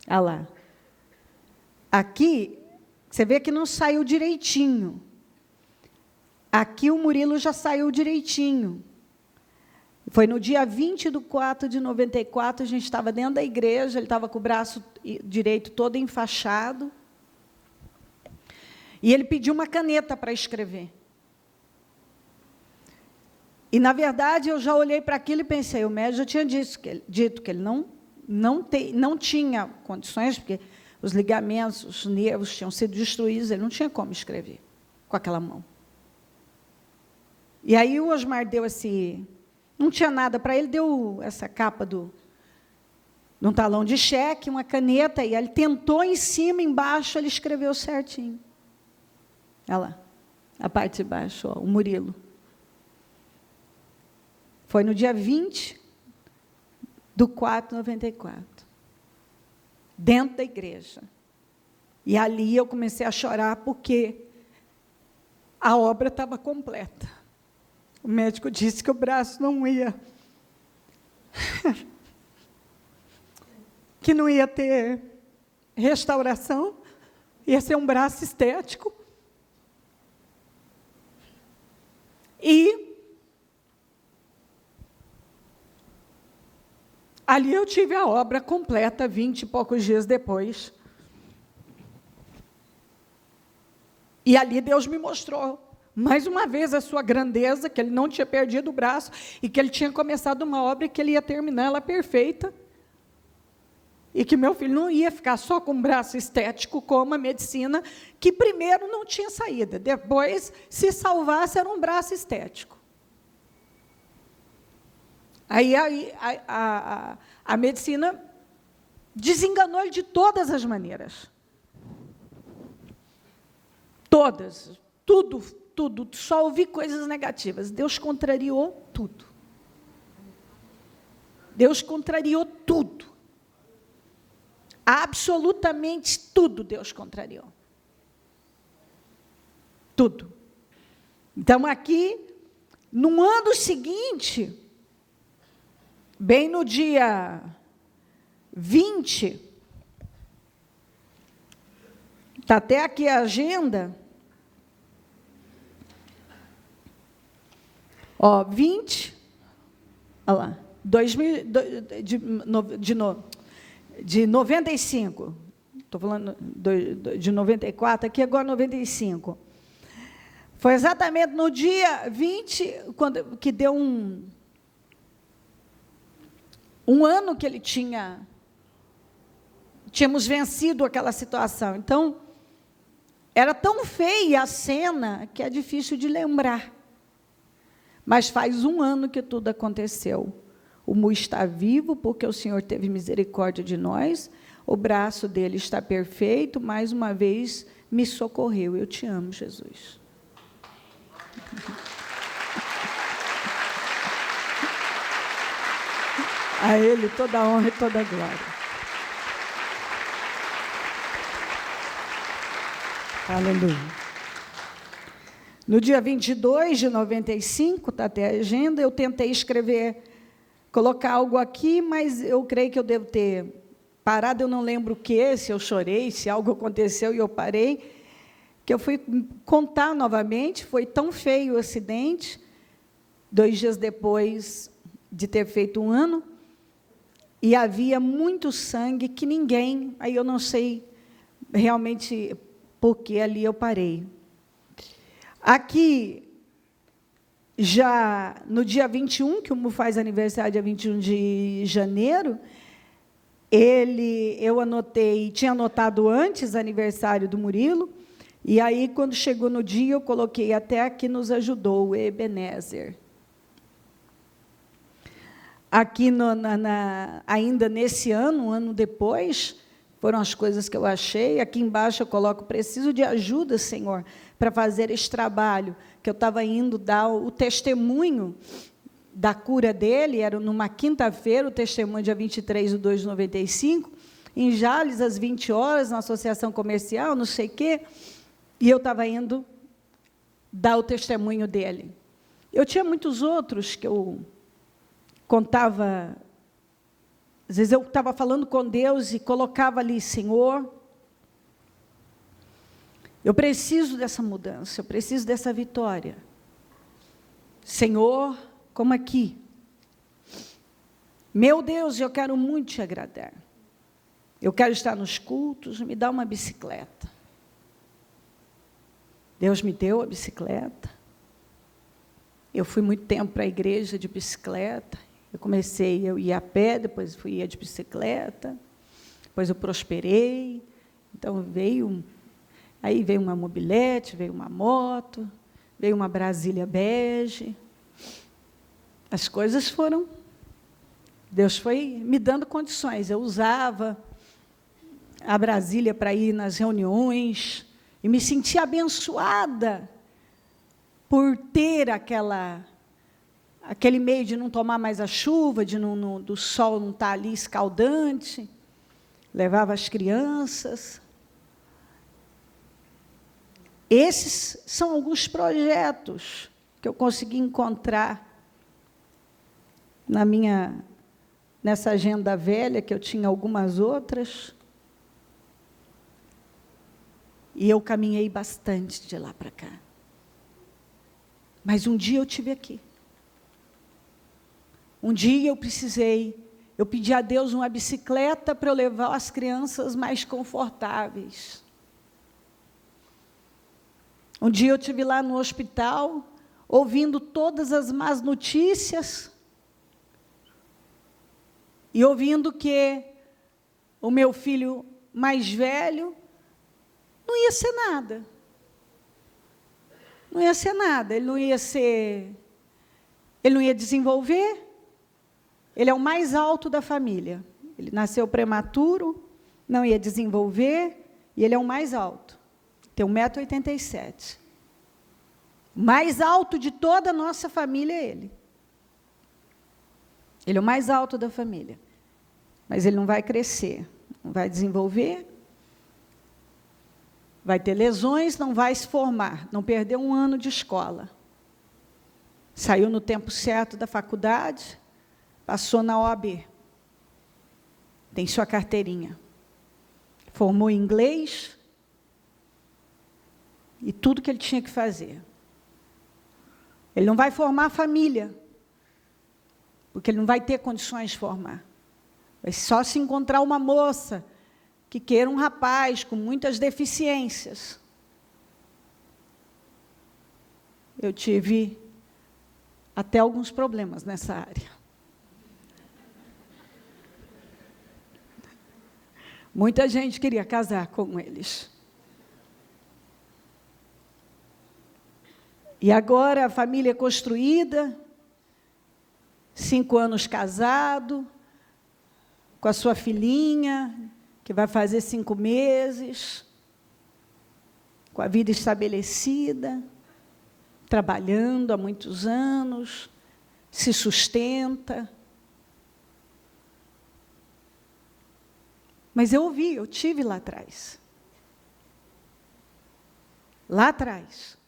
olha lá, aqui, você vê que não saiu direitinho. Aqui o Murilo já saiu direitinho. Foi no dia 20/4/94, a gente estava dentro da igreja, ele estava com o braço direito todo enfaixado, e ele pediu uma caneta para escrever. E, na verdade, eu já olhei para aquilo e pensei, o médico já tinha dito que ele não tinha condições, porque os ligamentos, os nervos tinham sido destruídos, ele não tinha como escrever com aquela mão. E aí o Osmar deu não tinha nada para ele, deu essa capa de um talão de cheque, uma caneta, e ele tentou em cima, embaixo, ele escreveu certinho. Olha lá, a parte de baixo, ó, o Murilo. Foi no dia 20/4/94, dentro da igreja. E ali eu comecei a chorar, porque a obra estava completa. O médico disse que o braço não ia, que não ia ter restauração, ia ser um braço estético. E ali eu tive a obra completa, 20 e poucos dias depois. E ali Deus me mostrou, mais uma vez, a sua grandeza, que ele não tinha perdido o braço, e que ele tinha começado uma obra e que ele ia terminar ela perfeita. E que meu filho não ia ficar só com um braço estético, como a medicina, que primeiro não tinha saída, depois, se salvasse, era um braço estético. Aí a medicina desenganou ele de todas as maneiras. Todas. Tudo. Só ouvi coisas negativas. Deus contrariou tudo. Deus contrariou tudo. Absolutamente tudo Deus contrariou. Tudo. Então, aqui, no ano seguinte, bem no dia 20, está até aqui a agenda, 20, olha lá, 2000, de 95, estou falando de 94, aqui agora 95. Foi exatamente no dia 20, que deu um ano que ele tínhamos vencido aquela situação. Então, era tão feia a cena que é difícil de lembrar. Mas faz um ano que tudo aconteceu. O Mu está vivo, porque o Senhor teve misericórdia de nós, o braço dele está perfeito, mais uma vez me socorreu. Eu te amo, Jesus. A Ele toda a honra e toda a glória. Aleluia. No dia 22 de 95, está até a agenda, eu tentei escrever, colocar algo aqui, mas eu creio que eu devo ter parado, eu não lembro o que, se eu chorei, se algo aconteceu e eu parei, que eu fui contar novamente, foi tão feio o acidente, 2 dias depois de ter feito um ano, e havia muito sangue que ninguém, aí eu não sei realmente porque ali eu parei. Aqui, já no dia 21, que o Mu faz aniversário, dia 21 de janeiro, eu anotei, tinha anotado antes aniversário do Murilo, e aí, quando chegou no dia, eu coloquei até aqui nos ajudou, o Ebenezer. Aqui, ainda nesse ano, um ano depois, foram as coisas que eu achei. Aqui embaixo eu coloco, preciso de ajuda, Senhor, para fazer esse trabalho, que eu estava indo dar o testemunho da cura dele, era numa quinta-feira, o testemunho dia 23 de 2 de 95, em Jales, às 20 horas, na associação comercial, não sei o quê, e eu estava indo dar o testemunho dele. Eu tinha muitos outros que eu contava, às vezes eu estava falando com Deus e colocava ali, Senhor, eu preciso dessa mudança, eu preciso dessa vitória. Senhor, como aqui. Meu Deus, eu quero muito te agradar. Eu quero estar nos cultos, me dá uma bicicleta. Deus me deu a bicicleta. Eu fui muito tempo para a igreja de bicicleta. Eu ia a pé, depois ia de bicicleta. Depois eu prosperei. Então aí veio uma mobilete, veio uma moto, veio uma Brasília bege. As coisas foram... Deus foi me dando condições. Eu usava a Brasília para ir nas reuniões e me sentia abençoada por ter aquele meio de não tomar mais a chuva, do sol não estar ali escaldante. Levava as crianças. Esses são alguns projetos que eu consegui encontrar nessa agenda velha, que eu tinha algumas outras. E eu caminhei bastante de lá para cá. Mas um dia eu estive aqui. Um dia eu pedi a Deus uma bicicleta para eu levar as crianças mais confortáveis. Um dia eu estive lá no hospital, ouvindo todas as más notícias, e ouvindo que o meu filho mais velho, não ia ser nada. Não ia ser nada, ele não ia desenvolver. Ele é o mais alto da família. Ele nasceu prematuro, não ia desenvolver, e ele é o mais alto. Tem 1,87 m. O mais alto de toda a nossa família é ele. Ele é o mais alto da família. Mas ele não vai crescer, não vai desenvolver, vai ter lesões, não vai se formar, não perdeu um ano de escola. Saiu no tempo certo da faculdade, passou na OAB. Tem sua carteirinha. Formou em inglês e tudo que ele tinha que fazer. Ele não vai formar família, porque ele não vai ter condições de formar. Vai só se encontrar uma moça que queira um rapaz com muitas deficiências. Eu tive até alguns problemas nessa área. Muita gente queria casar com eles. E agora a família é construída, 5 anos casado, com a sua filhinha, que vai fazer 5 meses, com a vida estabelecida, trabalhando há muitos anos, se sustenta. Mas eu tive lá atrás. Lá atrás.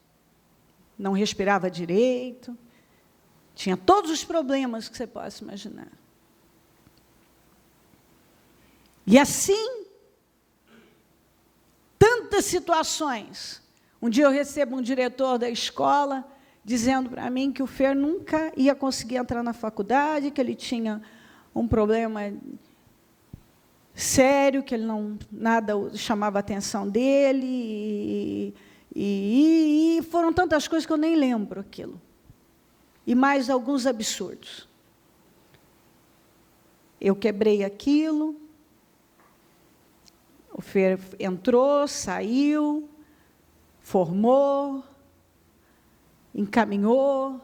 Não respirava direito, tinha todos os problemas que você possa imaginar. E assim, tantas situações. Um dia eu recebo um diretor da escola dizendo para mim que o Fer nunca ia conseguir entrar na faculdade, que ele tinha um problema sério, que ele nada chamava a atenção dele, e foram tantas coisas que eu nem lembro aquilo. E mais alguns absurdos. Eu quebrei aquilo, o Fer entrou, saiu, formou, encaminhou.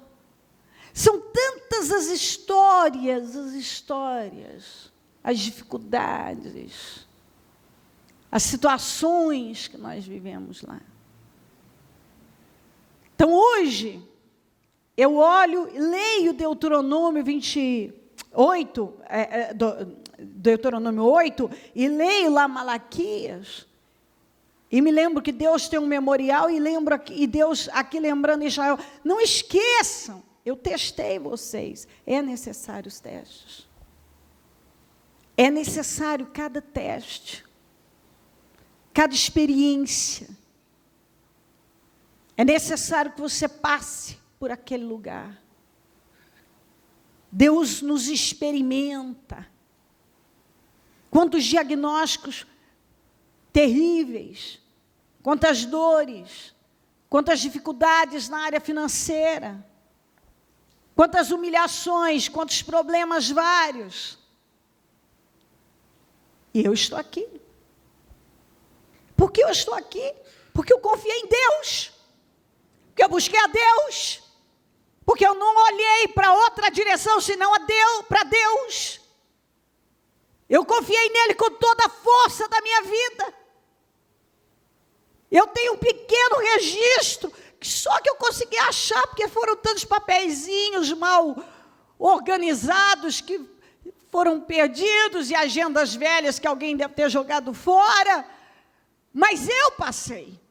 São tantas as histórias, as dificuldades, as situações que nós vivemos lá. Então, hoje, eu olho, leio Deuteronômio 28, Deuteronômio 8, e leio lá Malaquias, e me lembro que Deus tem um memorial, e Deus aqui lembrando Israel, não esqueçam, eu testei vocês, é necessário os testes. É necessário cada teste, cada experiência. É necessário que você passe por aquele lugar. Deus nos experimenta. Quantos diagnósticos terríveis, quantas dores, quantas dificuldades na área financeira, quantas humilhações, quantos problemas vários. E eu estou aqui. Por que eu estou aqui? Porque eu confiei em Deus. Porque eu busquei a Deus, porque eu não olhei para outra direção, senão para Deus. Eu confiei nele com toda a força da minha vida. Eu tenho um pequeno registro, só que eu consegui achar, porque foram tantos papeizinhos mal organizados, que foram perdidos, e agendas velhas que alguém deve ter jogado fora, mas eu passei.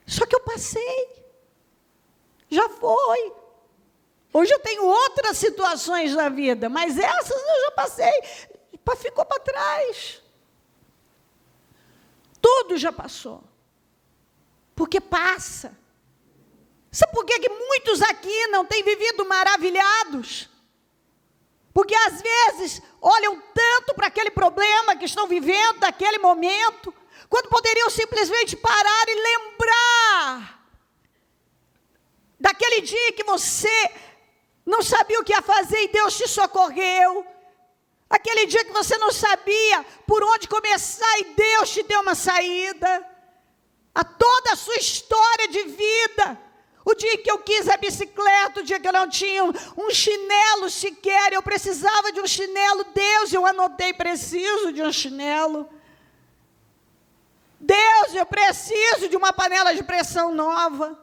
Só que eu passei, já foi. Hoje eu tenho outras situações na vida, mas essas eu já passei, ficou para trás. Tudo já passou, porque passa. Sabe por que muitos aqui não têm vivido maravilhados? Porque às vezes olham tanto para aquele problema que estão vivendo, daquele momento, quando poderiam simplesmente parar e lembrar daquele dia que você não sabia o que ia fazer e Deus te socorreu, Aquele dia que você não sabia por onde começar e Deus te deu uma saída. A toda a sua história de vida. O dia que eu quis a bicicleta, o dia que eu não tinha um chinelo sequer, eu precisava de um chinelo. Deus, eu anotei, preciso de um chinelo. Deus, eu preciso de uma panela de pressão nova.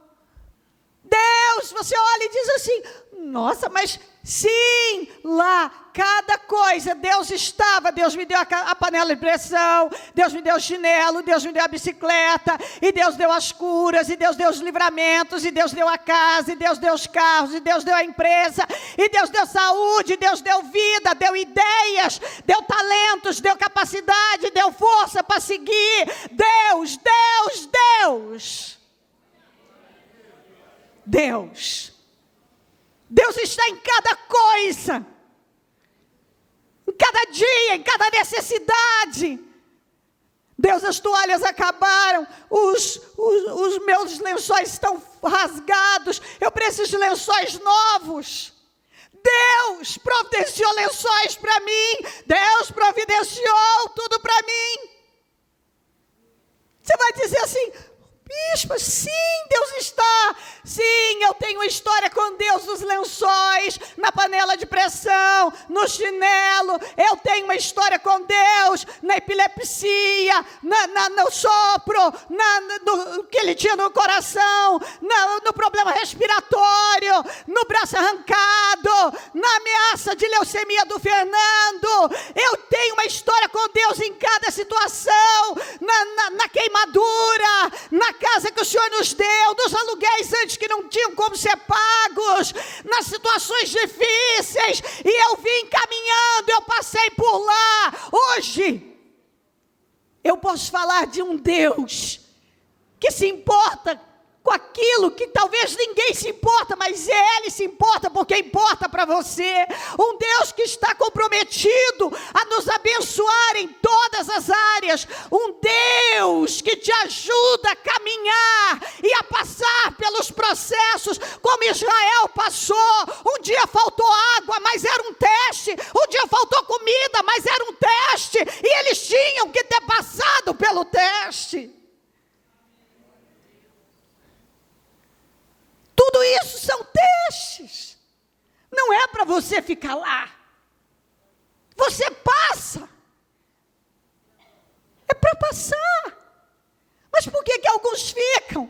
Deus, você olha e diz assim, nossa, mas sim, lá, cada coisa, Deus estava, Deus me deu a panela de pressão, Deus me deu o chinelo, Deus me deu a bicicleta, e Deus deu as curas, e Deus deu os livramentos, e Deus deu a casa, e Deus deu os carros, e Deus deu a empresa, e Deus deu saúde, Deus deu vida, deu ideias, deu talentos, deu capacidade, deu força para seguir. Deus, Deus, Deus. Deus. Deus está em cada coisa, em cada dia, em cada necessidade. Deus, as toalhas acabaram, os meus lençóis estão rasgados, eu preciso de lençóis novos. Deus providenciou lençóis para mim, Deus providenciou tudo para mim. Você vai dizer assim, bispo, sim, Deus está. Sim, eu tenho uma história com Deus nos lençóis, na panela de pressão, no chinelo. Eu tenho uma história com Deus na epilepsia, no sopro, no que ele tinha no coração, no problema respiratório, no braço arrancado, na ameaça de leucemia do Fernando. Eu tenho uma história com Deus em cada situação, na queimadura, na casa que o Senhor nos deu, dos aluguéis antes que não tinham como ser pagos, nas situações difíceis, e eu vim caminhando, eu passei por lá. Hoje, eu posso falar de um Deus que se importa com aquilo que talvez ninguém se importa, mas Ele se importa porque importa para você. Um Deus que está comprometido a nos abençoar em todas as áreas. Um Deus que te ajuda a caminhar e a passar pelos processos como Israel passou. Um dia faltou água, mas era um teste. Um dia faltou comida, mas era um teste. E eles tinham que ter passado pelo teste. Tudo isso são testes. Não é para você ficar lá. Você passa. É para passar. Mas por que alguns ficam?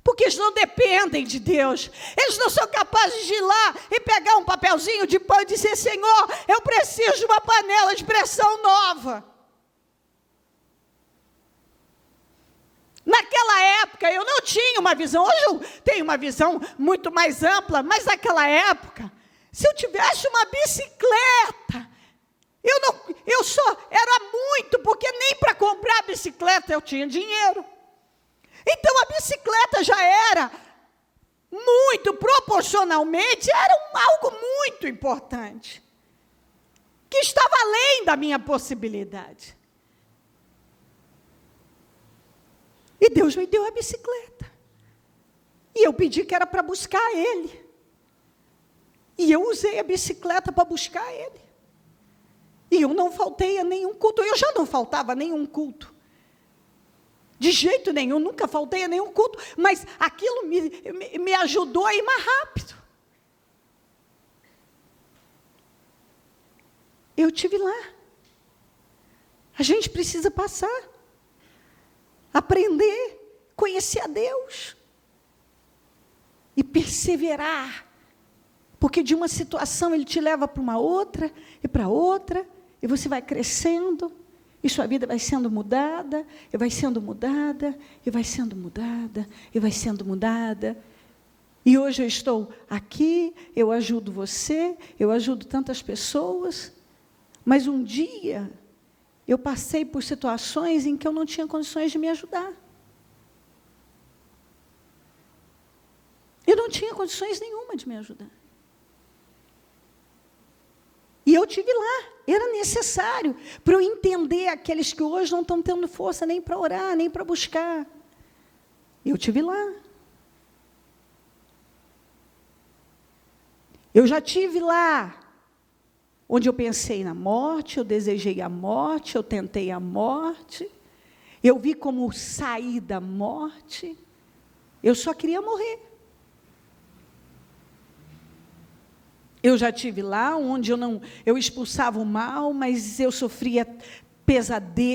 Porque eles não dependem de Deus. Eles não são capazes de ir lá e pegar um papelzinho de pão e dizer, Senhor, eu preciso de uma panela de pressão nova. Naquela época eu não tinha uma visão, hoje eu tenho uma visão muito mais ampla, mas naquela época, se eu tivesse uma bicicleta, eu só era muito, porque nem para comprar a bicicleta eu tinha dinheiro. Então a bicicleta já era muito, proporcionalmente, era algo muito importante, que estava além da minha possibilidade. E Deus me deu a bicicleta. E eu pedi que era para buscar Ele. E eu usei a bicicleta para buscar Ele. E eu não faltei a nenhum culto. Eu já não faltava a nenhum culto. De jeito nenhum, nunca faltei a nenhum culto. Mas aquilo me ajudou a ir mais rápido. Eu estive lá. A gente precisa passar. Aprender, conhecer a Deus e perseverar, porque de uma situação Ele te leva para uma outra, e você vai crescendo, e sua vida vai sendo mudada, e vai sendo mudada, e vai sendo mudada, e vai sendo mudada. E hoje eu estou aqui, eu ajudo você, eu ajudo tantas pessoas, mas um dia eu passei por situações em que eu não tinha condições de me ajudar. Eu não tinha condições nenhuma de me ajudar. E eu estive lá, era necessário para eu entender aqueles que hoje não estão tendo força nem para orar, nem para buscar. Eu estive lá. Eu já estive lá onde eu pensei na morte, eu desejei a morte, eu tentei a morte, eu vi como sair da morte, eu só queria morrer. Eu já tive lá onde eu expulsava o mal, mas eu sofria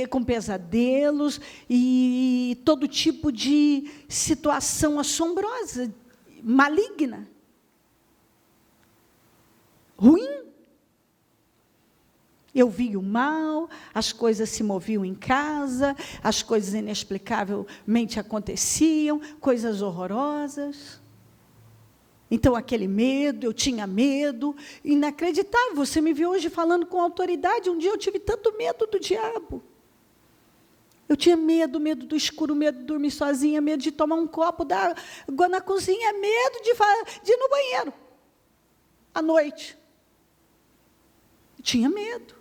com pesadelos e todo tipo de situação assombrosa, maligna, ruim. Eu via o mal, as coisas se moviam em casa, as coisas inexplicavelmente aconteciam, coisas horrorosas. Então, aquele medo, eu tinha medo, inacreditável. Você me viu hoje falando com autoridade. Um dia eu tive tanto medo do diabo. Eu tinha medo do escuro, medo de dormir sozinha, medo de tomar um copo d'água na cozinha, medo de ir no banheiro à noite. Eu tinha medo.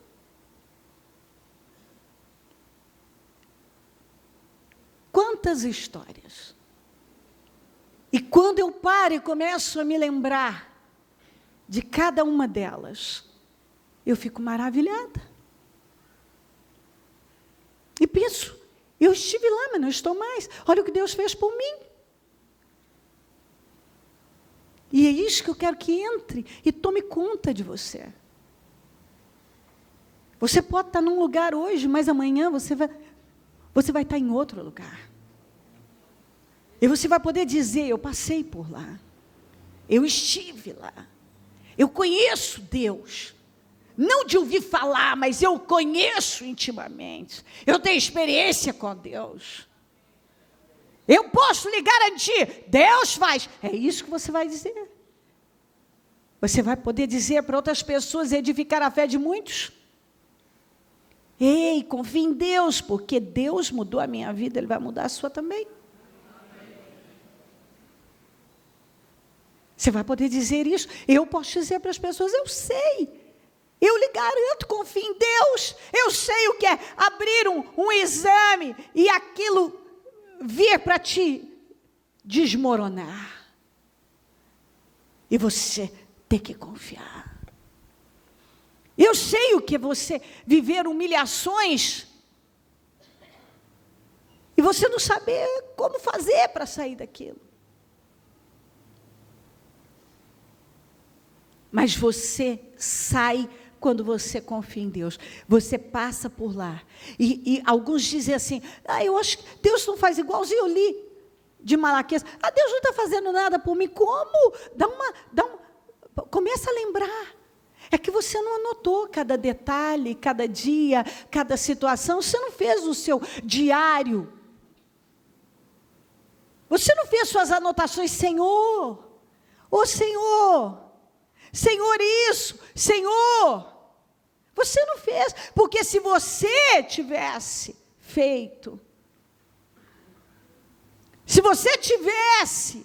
Quantas histórias. E quando eu paro e começo a me lembrar de cada uma delas, eu fico maravilhada. E penso, eu estive lá, mas não estou mais. Olha o que Deus fez por mim. E é isso que eu quero que entre e tome conta de você. Você pode estar num lugar hoje, mas amanhã você vai estar em outro lugar. E você vai poder dizer, eu passei por lá. Eu estive lá. Eu conheço Deus. Não de ouvir falar, mas eu conheço intimamente. Eu tenho experiência com Deus. Eu posso lhe garantir, Deus faz. É isso que você vai dizer. Você vai poder dizer para outras pessoas, edificar a fé de muitos. Ei, confie em Deus, porque Deus mudou a minha vida, Ele vai mudar a sua também. Você vai poder dizer isso. Eu posso dizer para as pessoas, eu sei. Eu lhe garanto, confie em Deus. Eu sei o que é abrir um exame e aquilo vir para te desmoronar. E você tem que confiar. Eu sei o que é você viver humilhações e você não saber como fazer para sair daquilo. Mas você sai quando você confia em Deus. Você passa por lá. E alguns dizem assim, eu acho que Deus não faz igualzinho eu li de Malaquias. Deus não está fazendo nada por mim. Como? Começa a lembrar. É que você não anotou cada detalhe, cada dia, cada situação. Você não fez o seu diário. Você não fez suas anotações, Senhor. Senhor. Senhor isso, Senhor, você não fez, porque se você tivesse feito, se você tivesse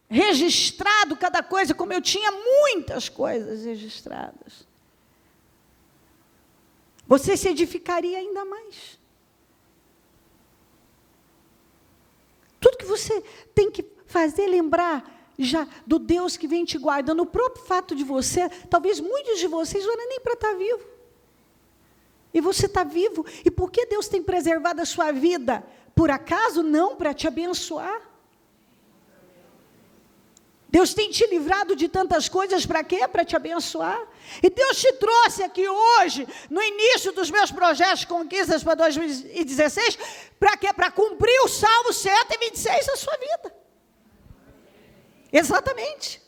registrado cada coisa, como eu tinha muitas coisas registradas, você se edificaria ainda mais. Tudo que você tem que fazer, lembrar, já do Deus que vem te guardando, o próprio fato de você, talvez muitos de vocês não eram nem para estar vivo. E você está vivo. E por que Deus tem preservado a sua vida? Por acaso? Não, para te abençoar. Deus tem te livrado de tantas coisas, para quê? Para te abençoar. E Deus te trouxe aqui hoje, no início dos meus projetos de conquistas para 2016, para quê? Para cumprir o Salmo 126 na sua vida. Exatamente.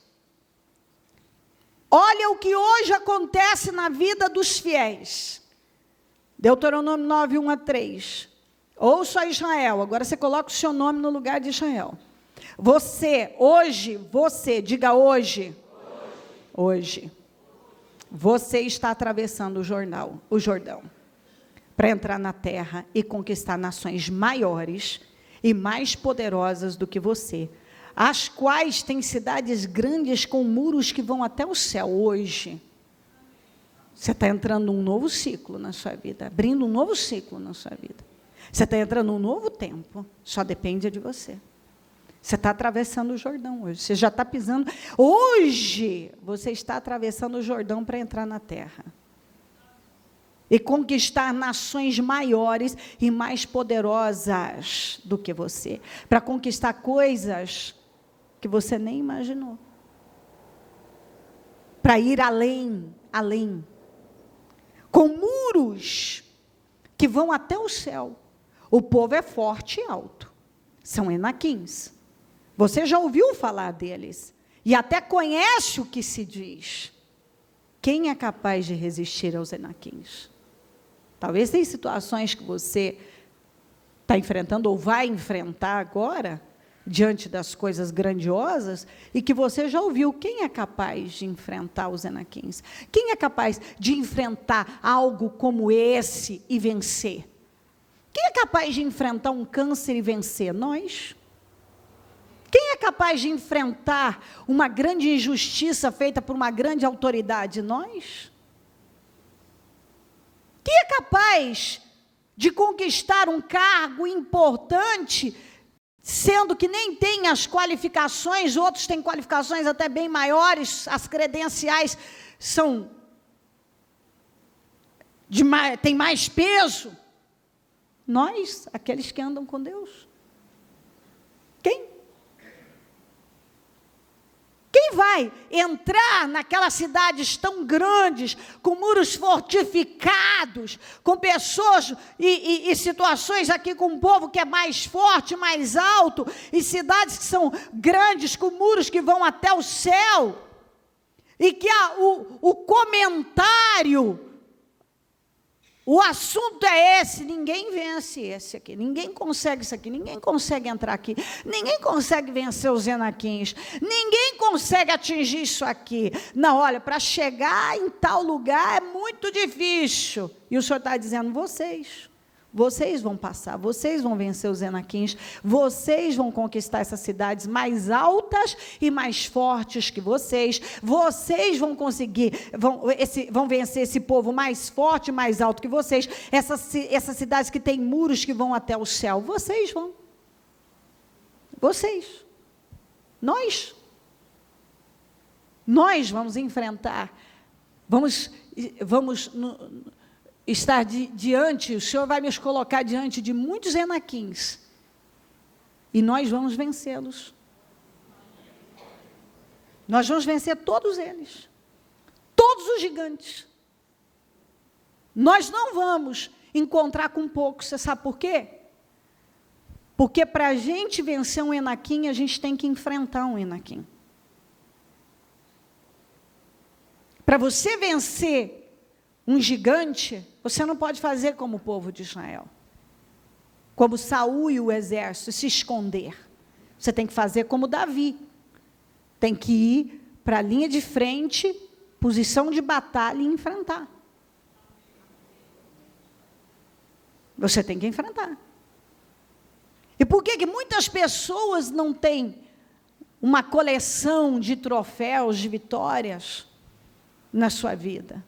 Olha o que hoje acontece na vida dos fiéis. Deuteronômio 9, 1-3. Ouça Israel, agora você coloca o seu nome no lugar de Israel. Diga hoje. Hoje. Você está atravessando o Jordão, para entrar na terra e conquistar nações maiores e mais poderosas do que você, as quais têm cidades grandes com muros que vão até o céu. Hoje, você está entrando num novo ciclo na sua vida, abrindo um novo ciclo na sua vida. Você está entrando num novo tempo, só depende de você. Você está atravessando o Jordão hoje, você já está pisando. Hoje, você está atravessando o Jordão para entrar na terra. e conquistar nações maiores e mais poderosas do que você, para conquistar coisas que você nem imaginou, para ir além, com muros que vão até o céu. O povo é forte e alto, são Enaquins. Você já ouviu falar deles, e até conhece o que se diz. Quem é capaz de resistir aos Enaquins? Talvez tem situações que você está enfrentando ou vai enfrentar agora, diante das coisas grandiosas, e que você já ouviu. Quem é capaz de enfrentar os Enaquins? Quem é capaz de enfrentar algo como esse e vencer? Quem é capaz de enfrentar um câncer e vencer? Nós. Quem é capaz de enfrentar uma grande injustiça feita por uma grande autoridade? Nós. Quem é capaz de conquistar um cargo importante, sendo que nem tem as qualificações, outros têm qualificações até bem maiores, as credenciais são têm mais peso? Nós, aqueles que andam com Deus. Quem? Quem vai entrar naquelas cidades tão grandes, com muros fortificados, com pessoas e situações aqui com um povo que é mais forte, mais alto, e cidades que são grandes, com muros que vão até o céu, e que o comentário, o assunto é esse: ninguém vence esse aqui, ninguém consegue isso aqui, ninguém consegue entrar aqui, ninguém consegue vencer os Enaquins, ninguém consegue atingir isso aqui. Não, olha, para chegar em tal lugar é muito difícil. E o Senhor está dizendo: vocês vão passar, vocês vão vencer os Enaquins, vocês vão conquistar essas cidades mais altas e mais fortes que vocês vão conseguir, vão vencer esse povo mais forte e mais alto que vocês, essas cidades que têm muros que vão até o céu, vocês vão. Nós vamos enfrentar, vamos estar diante, o Senhor vai nos colocar diante de muitos Enaquins, e nós vamos vencê-los. Nós vamos vencer todos eles, todos os gigantes. Nós não vamos encontrar com poucos. Você sabe por quê? Porque para a gente vencer um Enaquim, a gente tem que enfrentar um Enaquim. Para você vencer um gigante, você não pode fazer como o povo de Israel, como Saul e o exército, se esconder. Você tem que fazer como Davi, tem que ir para a linha de frente, posição de batalha e enfrentar. Você tem que enfrentar. E por que muitas pessoas não têm uma coleção de troféus, de vitórias na sua vida?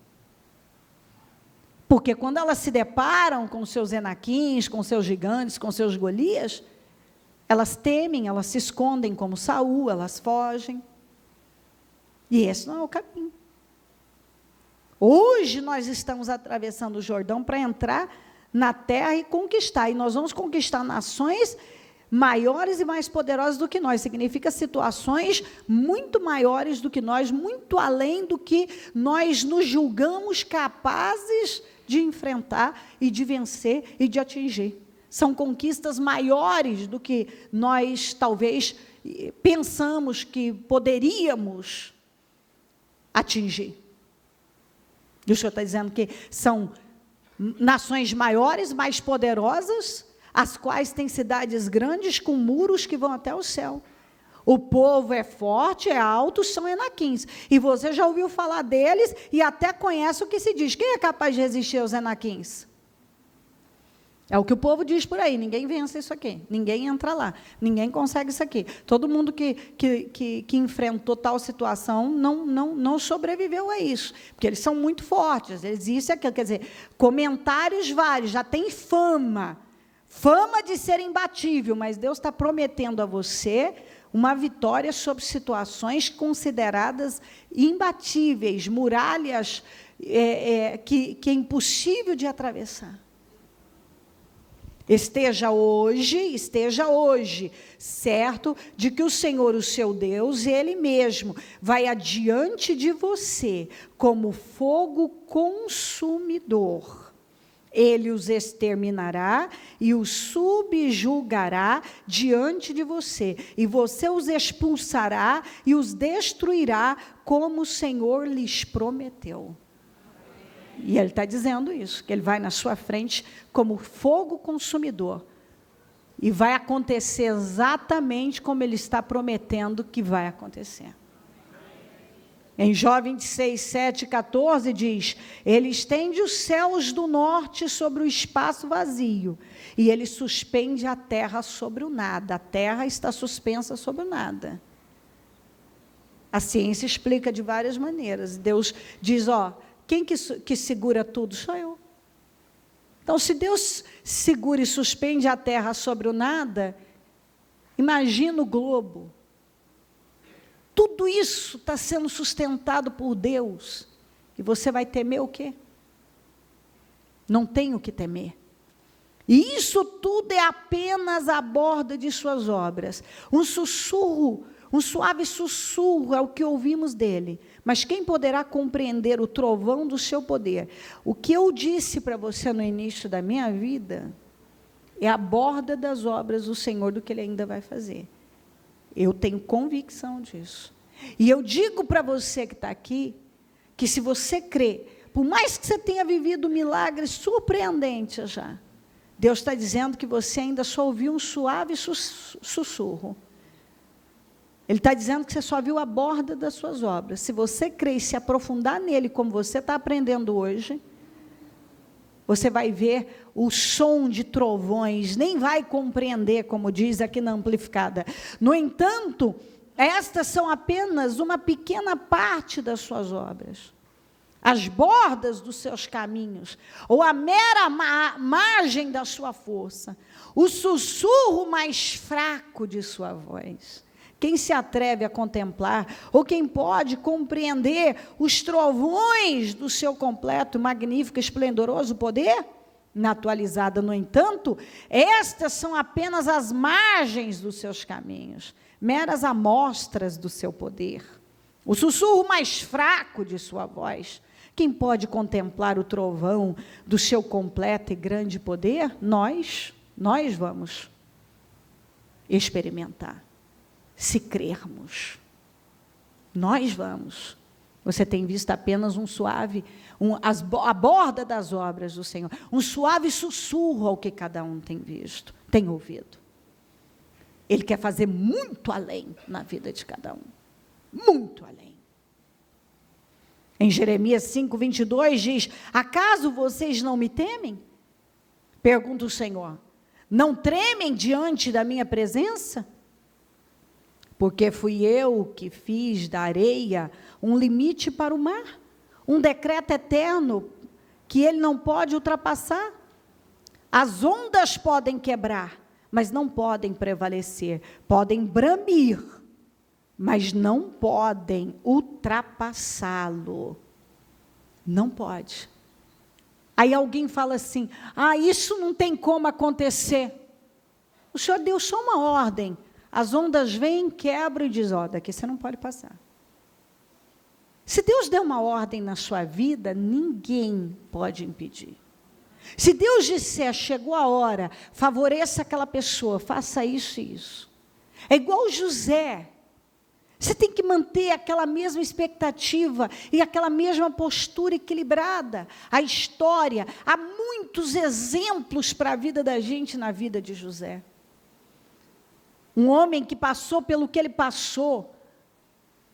Porque quando elas se deparam com seus Enaquins, com seus gigantes, com seus Golias, elas temem, elas se escondem como Saul, elas fogem. E esse não é o caminho. Hoje nós estamos atravessando o Jordão para entrar na terra e conquistar. E nós vamos conquistar nações maiores e mais poderosas do que nós. Significa situações muito maiores do que nós, muito além do que nós nos julgamos capazes de enfrentar e de vencer e de atingir. São conquistas maiores do que nós talvez pensamos que poderíamos atingir. E o Senhor está dizendo que são nações maiores, mais poderosas, as quais têm cidades grandes com muros que vão até o céu. O povo é forte, é alto, são Enaquins. E você já ouviu falar deles e até conhece o que se diz. Quem é capaz de resistir aos Enaquins? É o que o povo diz por aí: ninguém vence isso aqui, ninguém entra lá, ninguém consegue isso aqui. Todo mundo que enfrentou tal situação não sobreviveu a isso, porque eles são muito fortes, eles isso e aquilo. Quer dizer, comentários vários, já tem fama de ser imbatível, mas Deus está prometendo a você uma vitória sobre situações consideradas imbatíveis, muralhas que é impossível de atravessar. Esteja hoje certo de que o Senhor, o seu Deus, Ele mesmo, vai adiante de você como fogo consumidor. Ele os exterminará e os subjugará diante de você, e você os expulsará e os destruirá, como o Senhor lhes prometeu. E ele está dizendo isso, que ele vai na sua frente como fogo consumidor. E vai acontecer exatamente como ele está prometendo que vai acontecer. Em Jó 26, 7 e 14 diz: ele estende os céus do norte sobre o espaço vazio, e ele suspende a terra sobre o nada. A terra está suspensa sobre o nada. A ciência explica de várias maneiras. Deus diz, quem que segura tudo? Sou eu. Então, se Deus segura e suspende a terra sobre o nada, imagina o globo. Tudo isso está sendo sustentado por Deus. E você vai temer o quê? Não tem o que temer. E isso tudo é apenas a borda de suas obras. Um sussurro, um suave sussurro é o que ouvimos dele. Mas quem poderá compreender o trovão do seu poder? O que eu disse para você no início da minha vida é a borda das obras do Senhor, do que Ele ainda vai fazer. Eu tenho convicção disso. E eu digo para você que está aqui, que se você crê, por mais que você tenha vivido milagres surpreendentes já, Deus está dizendo que você ainda só ouviu um suave sussurro. Ele está dizendo que você só viu a borda das suas obras. Se você crer e se aprofundar nele, como você está aprendendo hoje, você vai ver o som de trovões, nem vai compreender, como diz aqui na Amplificada. No entanto, estas são apenas uma pequena parte das suas obras. As bordas dos seus caminhos, ou a mera margem da sua força, o sussurro mais fraco de sua voz. Quem se atreve a contemplar, ou quem pode compreender os trovões do seu completo, magnífico, esplendoroso poder? Na atualizada, no entanto, estas são apenas as margens dos seus caminhos, meras amostras do seu poder. O sussurro mais fraco de sua voz. Quem pode contemplar o trovão do seu completo e grande poder? Nós vamos experimentar. Se crermos, nós vamos. Você tem visto apenas um suave, a borda das obras do Senhor, um suave sussurro ao que cada um tem visto, tem ouvido. Ele quer fazer muito além na vida de cada um, muito além. Em Jeremias 5, 22 diz: acaso vocês não me temem? Pergunta o Senhor. Não tremem diante da minha presença? Porque fui eu que fiz da areia um limite para o mar, um decreto eterno que ele não pode ultrapassar. As ondas podem quebrar, mas não podem prevalecer. Podem bramir, mas não podem ultrapassá-lo. Não pode. Aí alguém fala assim: isso não tem como acontecer. O Senhor deu só uma ordem. As ondas vêm, quebram e dizem: daqui você não pode passar. Se Deus der uma ordem na sua vida, ninguém pode impedir. Se Deus disser: chegou a hora, favoreça aquela pessoa, faça isso e isso. É igual José. Você tem que manter aquela mesma expectativa e aquela mesma postura equilibrada. A história, há muitos exemplos para a vida da gente na vida de José. Um homem que passou pelo que ele passou,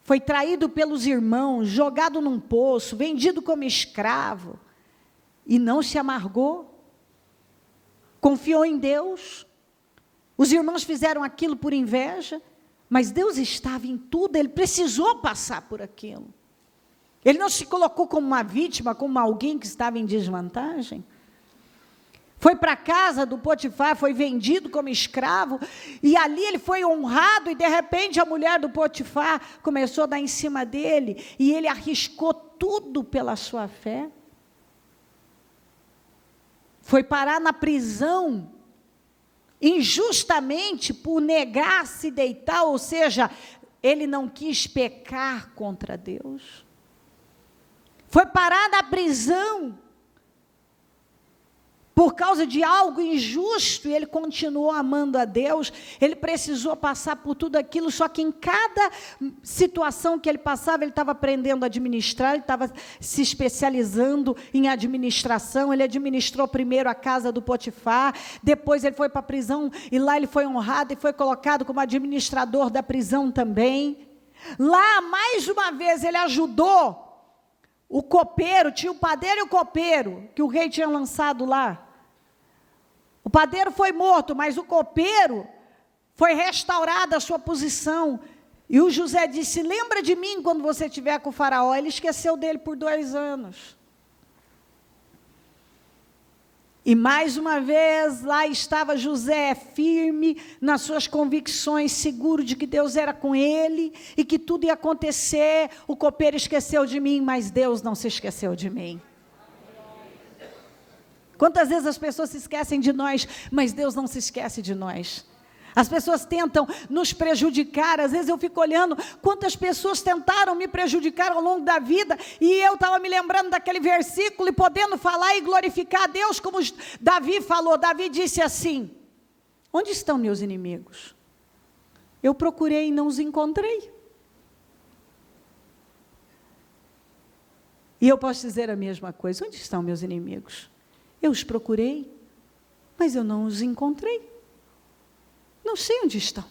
foi traído pelos irmãos, jogado num poço, vendido como escravo, e não se amargou, confiou em Deus. Os irmãos fizeram aquilo por inveja, mas Deus estava em tudo, ele precisou passar por aquilo. Ele não se colocou como uma vítima, como alguém que estava em desvantagem. Foi para a casa do Potifar, foi vendido como escravo, e ali ele foi honrado, e de repente a mulher do Potifar começou a dar em cima dele, e ele arriscou tudo pela sua fé. Foi parar na prisão, injustamente por negar se deitar, ou seja, ele não quis pecar contra Deus. Foi parar na prisão, por causa de algo injusto, e ele continuou amando a Deus. Ele precisou passar por tudo aquilo, só que em cada situação que ele passava, ele estava aprendendo a administrar, ele estava se especializando em administração. Ele administrou primeiro a casa do Potifar, depois ele foi para a prisão, e lá ele foi honrado, e foi colocado como administrador da prisão também. Lá, mais uma vez, ele ajudou o copeiro, tinha o padeiro e o copeiro, que o rei tinha lançado lá. O padeiro foi morto, mas o copeiro foi restaurada a sua posição. E o José disse: lembra de mim quando você estiver com o faraó. Ele esqueceu dele por 2 anos. E mais uma vez, lá estava José, firme nas suas convicções, seguro de que Deus era com ele, e que tudo ia acontecer. O copeiro esqueceu de mim, mas Deus não se esqueceu de mim. Quantas vezes as pessoas se esquecem de nós, mas Deus não se esquece de nós. As pessoas tentam nos prejudicar. Às vezes eu fico olhando quantas pessoas tentaram me prejudicar ao longo da vida, e eu estava me lembrando daquele versículo e podendo falar e glorificar a Deus como Davi falou. Davi disse assim: onde estão meus inimigos? Eu procurei e não os encontrei. E eu posso dizer a mesma coisa: onde estão meus inimigos? Eu os procurei, mas eu não os encontrei. Não sei onde estão.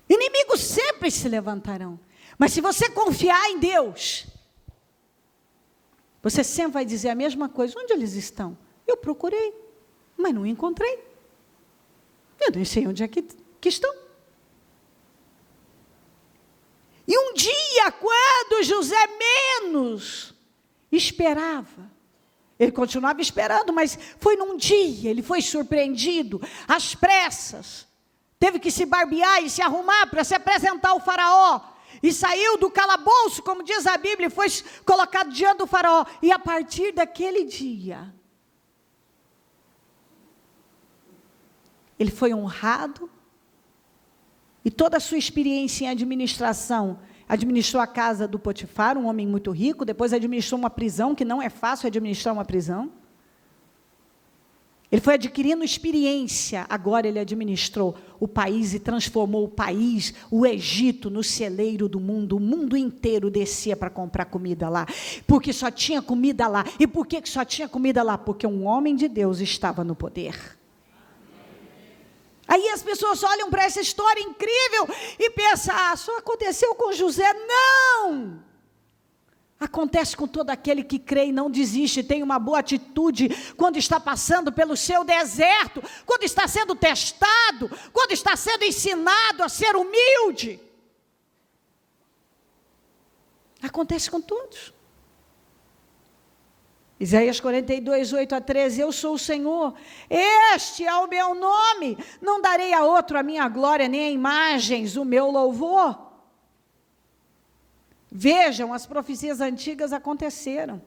Inimigos sempre se levantarão, mas se você confiar em Deus, você sempre vai dizer a mesma coisa: onde eles estão? Eu procurei, mas não encontrei. Eu não sei onde é que estão. E um dia, quando José menos esperava, ele continuava esperando, mas foi num dia, ele foi surpreendido, às pressas, teve que se barbear e se arrumar para se apresentar ao faraó, e saiu do calabouço, como diz a Bíblia, e foi colocado diante do faraó, e a partir daquele dia, ele foi honrado, e toda a sua experiência em administração, administrou a casa do Potifar, um homem muito rico, depois administrou uma prisão, que não é fácil administrar uma prisão. Ele foi adquirindo experiência, agora ele administrou o país e transformou o país, o Egito, no celeiro do mundo. O mundo inteiro descia para comprar comida lá, porque só tinha comida lá. E por que só tinha comida lá? Porque um homem de Deus estava no poder. Aí as pessoas olham para essa história incrível e pensam: só aconteceu com José. Não! Acontece com todo aquele que crê e não desiste, tem uma boa atitude quando está passando pelo seu deserto, quando está sendo testado, quando está sendo ensinado a ser humilde. Acontece com todos. Isaías 42, 8-13, eu sou o Senhor, este é o meu nome, não darei a outro a minha glória, nem a imagens o meu louvor. Vejam, as profecias antigas aconteceram.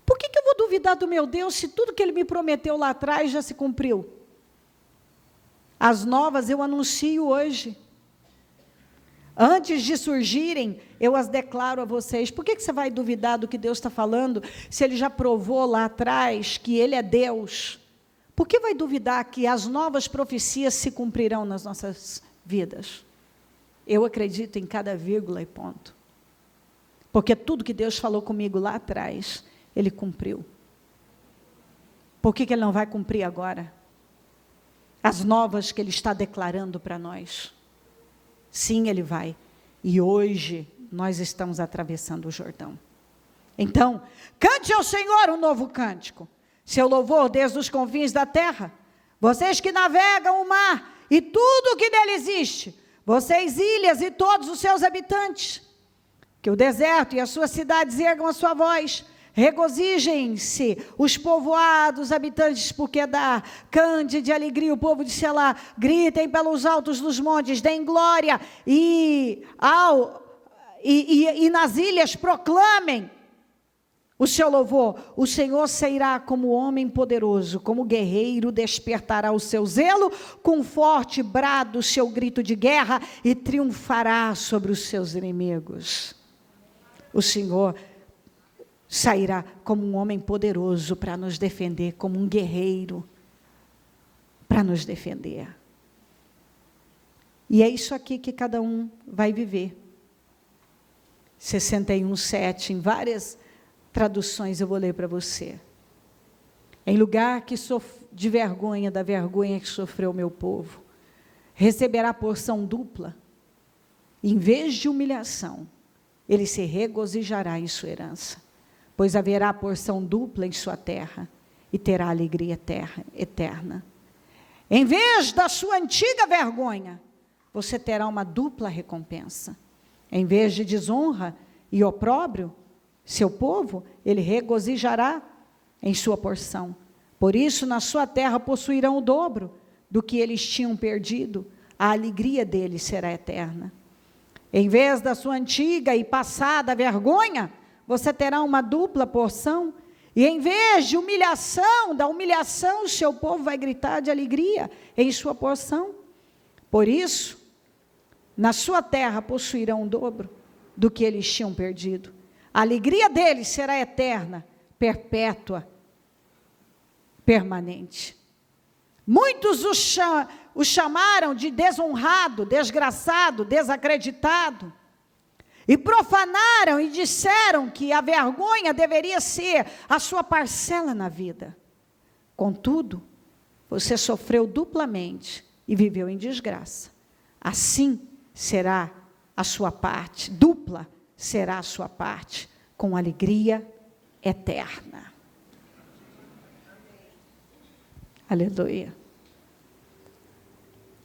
Por que eu vou duvidar do meu Deus, se tudo que Ele me prometeu lá atrás já se cumpriu? As novas eu anuncio hoje. Antes de surgirem, eu as declaro a vocês. Por que você vai duvidar do que Deus está falando, se Ele já provou lá atrás que Ele é Deus? Por que vai duvidar que as novas profecias se cumprirão nas nossas vidas? Eu acredito em cada vírgula e ponto. Porque tudo que Deus falou comigo lá atrás, Ele cumpriu. Por que Ele não vai cumprir agora? As novas que Ele está declarando para nós. Sim, Ele vai. E hoje nós estamos atravessando o Jordão. Então, cante ao Senhor um novo cântico. Seu louvor desde os confins da terra. Vocês que navegam o mar e tudo o que nele existe. Vocês ilhas e todos os seus habitantes. Que o deserto e as suas cidades ergam a sua voz. Regozijem-se os povoados, habitantes por Quedar, cante de alegria o povo de Selá, gritem pelos altos dos montes, deem glória, e nas ilhas proclamem o seu louvor. O Senhor sairá como homem poderoso, como guerreiro despertará o seu zelo, com forte brado o seu grito de guerra, e triunfará sobre os seus inimigos. O Senhor sairá como um homem poderoso para nos defender, como um guerreiro para nos defender. E é isso aqui que cada um vai viver. 61:7, em várias traduções eu vou ler para você. Em lugar de vergonha, da vergonha que sofreu o meu povo, receberá porção dupla. Em vez de humilhação, ele se regozijará em sua herança, pois haverá porção dupla em sua terra, e terá alegria eterna. Em vez da sua antiga vergonha, você terá uma dupla recompensa. Em vez de desonra e opróbrio, seu povo, ele regozijará em sua porção. Por isso, na sua terra possuirão o dobro do que eles tinham perdido. A alegria deles será eterna. Em vez da sua antiga e passada vergonha, você terá uma dupla porção. E em vez de da humilhação, o seu povo vai gritar de alegria em sua porção. Por isso, na sua terra possuirão o dobro do que eles tinham perdido. A alegria deles será eterna, perpétua, permanente. Muitos o chamaram de desonrado, desgraçado, desacreditado, e profanaram e disseram que a vergonha deveria ser a sua parcela na vida. Contudo, você sofreu duplamente e viveu em desgraça. Assim será a sua parte, dupla será a sua parte, com alegria eterna. Aleluia.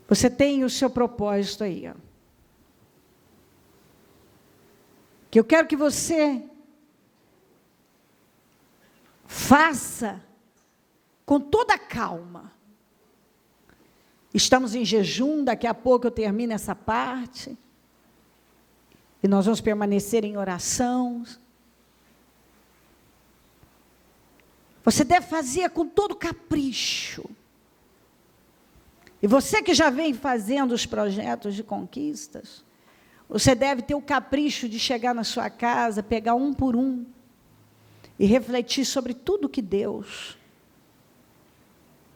Você tem o seu propósito aí, ó. Que eu quero que você faça com toda a calma. Estamos em jejum, daqui a pouco eu termino essa parte. E nós vamos permanecer em oração. Você deve fazer com todo capricho. E você que já vem fazendo os projetos de conquistas, você deve ter o capricho de chegar na sua casa, pegar um por um, e refletir sobre tudo que Deus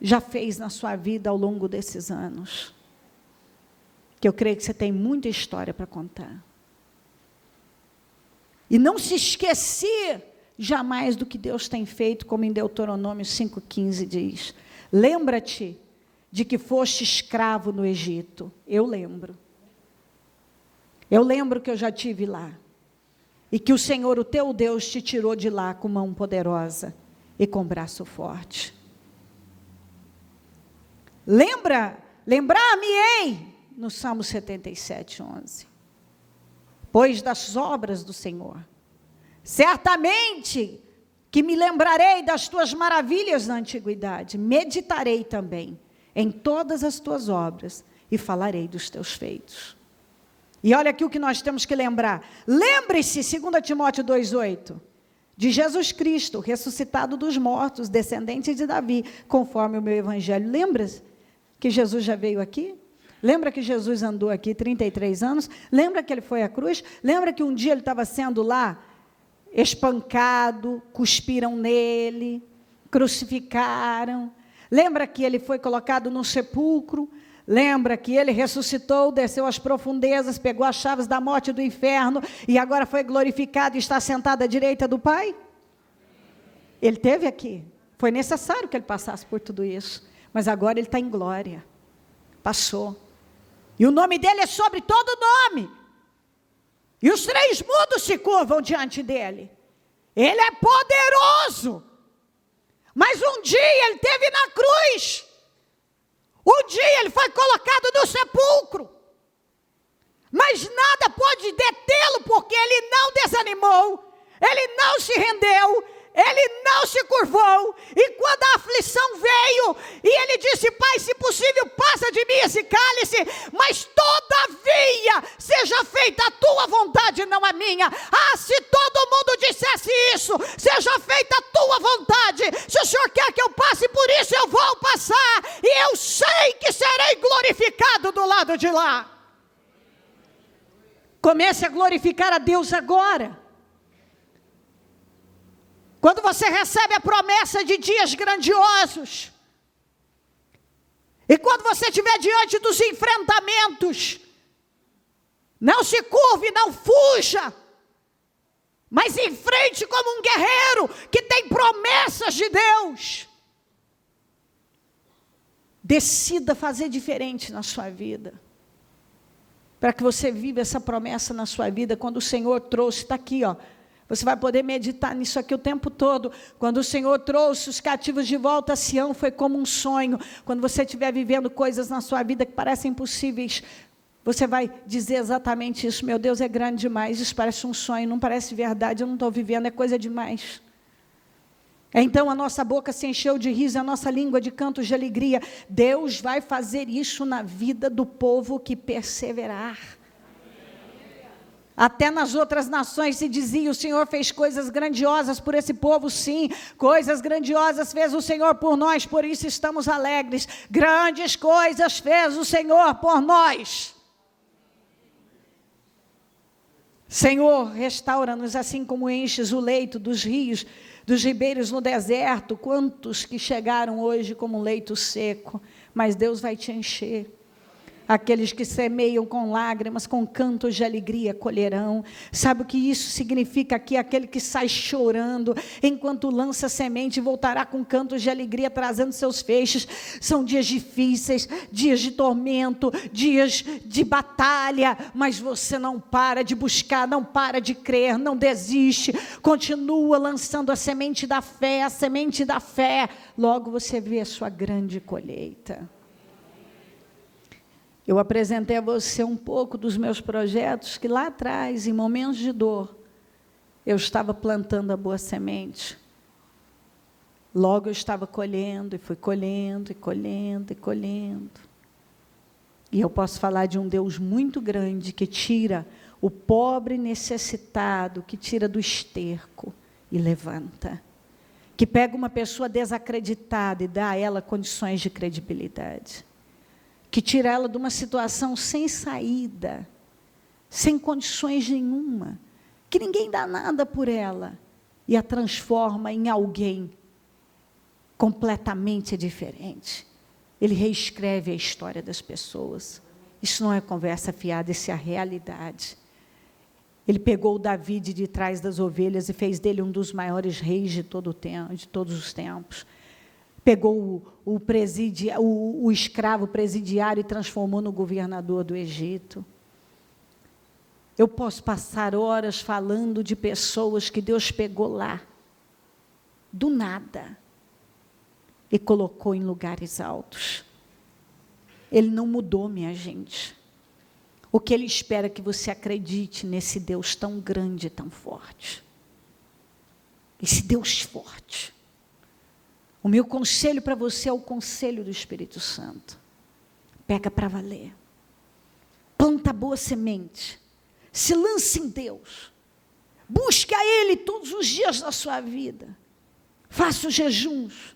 já fez na sua vida ao longo desses anos. Que eu creio que você tem muita história para contar. E não se esquecer jamais do que Deus tem feito, como em Deuteronômio 5,15 diz. Lembra-te de que foste escravo no Egito. Eu lembro. Eu lembro que eu já estive lá. E que o Senhor, o teu Deus, te tirou de lá com mão poderosa e com braço forte. Lembrar-me-ei, no Salmo 77:11. Pois das obras do Senhor, certamente que me lembrarei das tuas maravilhas na antiguidade, meditarei também em todas as tuas obras e falarei dos teus feitos. E olha aqui o que nós temos que lembrar. Lembre-se, 2 Timóteo 2,8, de Jesus Cristo, ressuscitado dos mortos, descendente de Davi, conforme o meu evangelho. Lembra-se que Jesus já veio aqui? Lembra que Jesus andou aqui 33 anos? Lembra que ele foi à cruz? Lembra que um dia ele estava sendo lá espancado, cuspiram nele, crucificaram? Lembra que ele foi colocado no sepulcro? Lembra que ele ressuscitou, desceu às profundezas, pegou as chaves da morte e do inferno, e agora foi glorificado e está sentado à direita do Pai? Ele esteve aqui. Foi necessário que ele passasse por tudo isso. Mas agora ele está em glória. Passou. E o nome dele é sobre todo nome. E os 3 mundos se curvam diante dele. Ele é poderoso. Mas um dia ele esteve na cruz. Um dia ele foi colocado no sepulcro. Mas nada pode detê-lo, porque ele não desanimou. Ele não se rendeu. ele não se curvou, e quando a aflição veio, e ele disse: Pai, se possível, passa de mim esse cálice, mas todavia seja feita a tua vontade, não a minha. Ah, se todo mundo dissesse isso, seja feita a tua vontade, se o Senhor quer que eu passe por isso, eu vou passar, e eu sei que serei glorificado do lado de lá. Comece a glorificar a Deus agora. Quando você recebe a promessa de dias grandiosos, e quando você estiver diante dos enfrentamentos, não se curve, não fuja, mas enfrente como um guerreiro que tem promessas de Deus. Decida fazer diferente na sua vida, para que você viva essa promessa na sua vida. Quando o Senhor trouxe, está aqui, ó. Você vai poder meditar nisso aqui o tempo todo. Quando o Senhor trouxe os cativos de volta a Sião, foi como um sonho. Quando você estiver vivendo coisas na sua vida que parecem impossíveis, você vai dizer exatamente isso: meu Deus é grande demais, isso parece um sonho, não parece verdade, eu não estou vivendo, é coisa demais. Então a nossa boca se encheu de riso, a nossa língua de cantos de alegria. Deus vai fazer isso na vida do povo que perseverar. Até nas outras nações se dizia: o Senhor fez coisas grandiosas por esse povo. Sim, coisas grandiosas fez o Senhor por nós, por isso estamos alegres. Grandes coisas fez o Senhor por nós. Senhor, restaura-nos assim como enches o leito dos rios, dos ribeiros no deserto. Quantos que chegaram hoje como um leito seco, mas Deus vai te encher. Aqueles que semeiam com lágrimas, com cantos de alegria, colherão. Sabe o que isso significa aqui? Aquele que sai chorando, enquanto lança semente, voltará com cantos de alegria, trazendo seus feixes. São dias difíceis, dias de tormento, dias de batalha, mas você não para de buscar, não para de crer, não desiste, continua lançando a semente da fé, a semente da fé. Logo você vê a sua grande colheita. Eu apresentei a você um pouco dos meus projetos, que lá atrás, em momentos de dor, eu estava plantando a boa semente. Logo eu estava colhendo, e fui colhendo, e colhendo, e colhendo. E eu posso falar de um Deus muito grande, que tira o pobre necessitado, que tira do esterco e levanta. Que pega uma pessoa desacreditada e dá a ela condições de credibilidade. Que tira ela de uma situação sem saída, sem condições nenhuma, que ninguém dá nada por ela, e a transforma em alguém completamente diferente. Ele reescreve a história das pessoas. Isso não é conversa fiada, isso é a realidade. Ele pegou o Davi de trás das ovelhas e fez dele um dos maiores reis de todo o tempo, de todos os tempos. Pegou o escravo presidiário e transformou no governador do Egito. Eu posso passar horas falando de pessoas que Deus pegou lá, do nada, e colocou em lugares altos. Ele não mudou, minha gente. O que Ele espera é que você acredite nesse Deus tão grande e tão forte. Esse Deus forte. O meu conselho para você é o conselho do Espírito Santo. Pega para valer. Planta boa semente. Se lance em Deus. Busque a Ele todos os dias da sua vida. Faça os jejuns.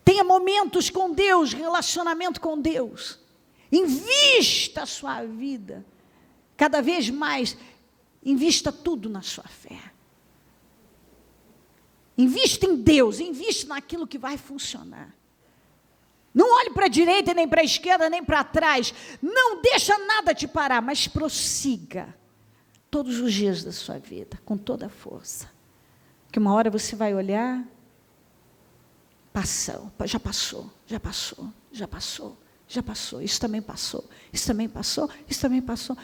Tenha momentos com Deus, relacionamento com Deus. Invista a sua vida. Cada vez mais, invista tudo na sua fé. Invista em Deus, invista naquilo que vai funcionar. Não olhe para a direita, nem para a esquerda, nem para trás. Não deixa nada te parar, mas prossiga todos os dias da sua vida, com toda a força. Porque uma hora você vai olhar, já passou, isso também passou,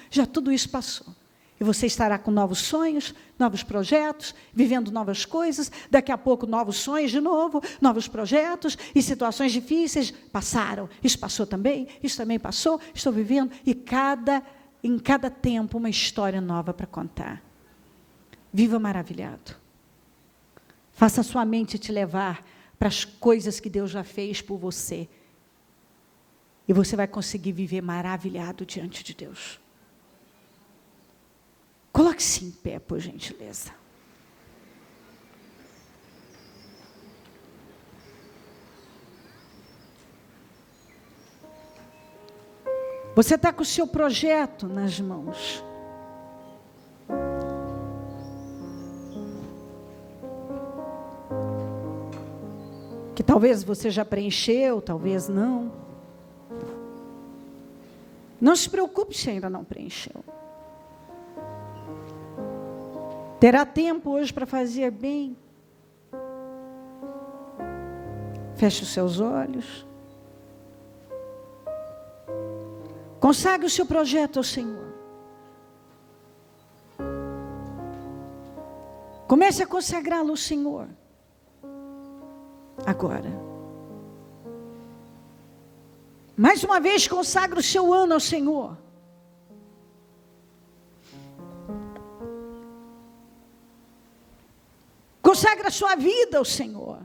já tudo isso passou. E você estará com novos sonhos, novos projetos, vivendo novas coisas, daqui a pouco novos sonhos de novo, novos projetos e situações difíceis passaram. Isso passou também, isso também passou, estou vivendo, e em cada tempo uma história nova para contar. Viva maravilhado. Faça a sua mente te levar para as coisas que Deus já fez por você. E você vai conseguir viver maravilhado diante de Deus. Coloque-se em pé, por gentileza. Você está com o seu projeto nas mãos. Que talvez você já preencheu, talvez não. Não se preocupe se ainda não preencheu. Terá tempo hoje para fazer bem. Feche os seus olhos. Consagre o seu projeto ao Senhor. Comece a consagrá-lo ao Senhor. Agora. Mais uma vez, consagre o seu ano ao Senhor. Consagre a sua vida ao Senhor.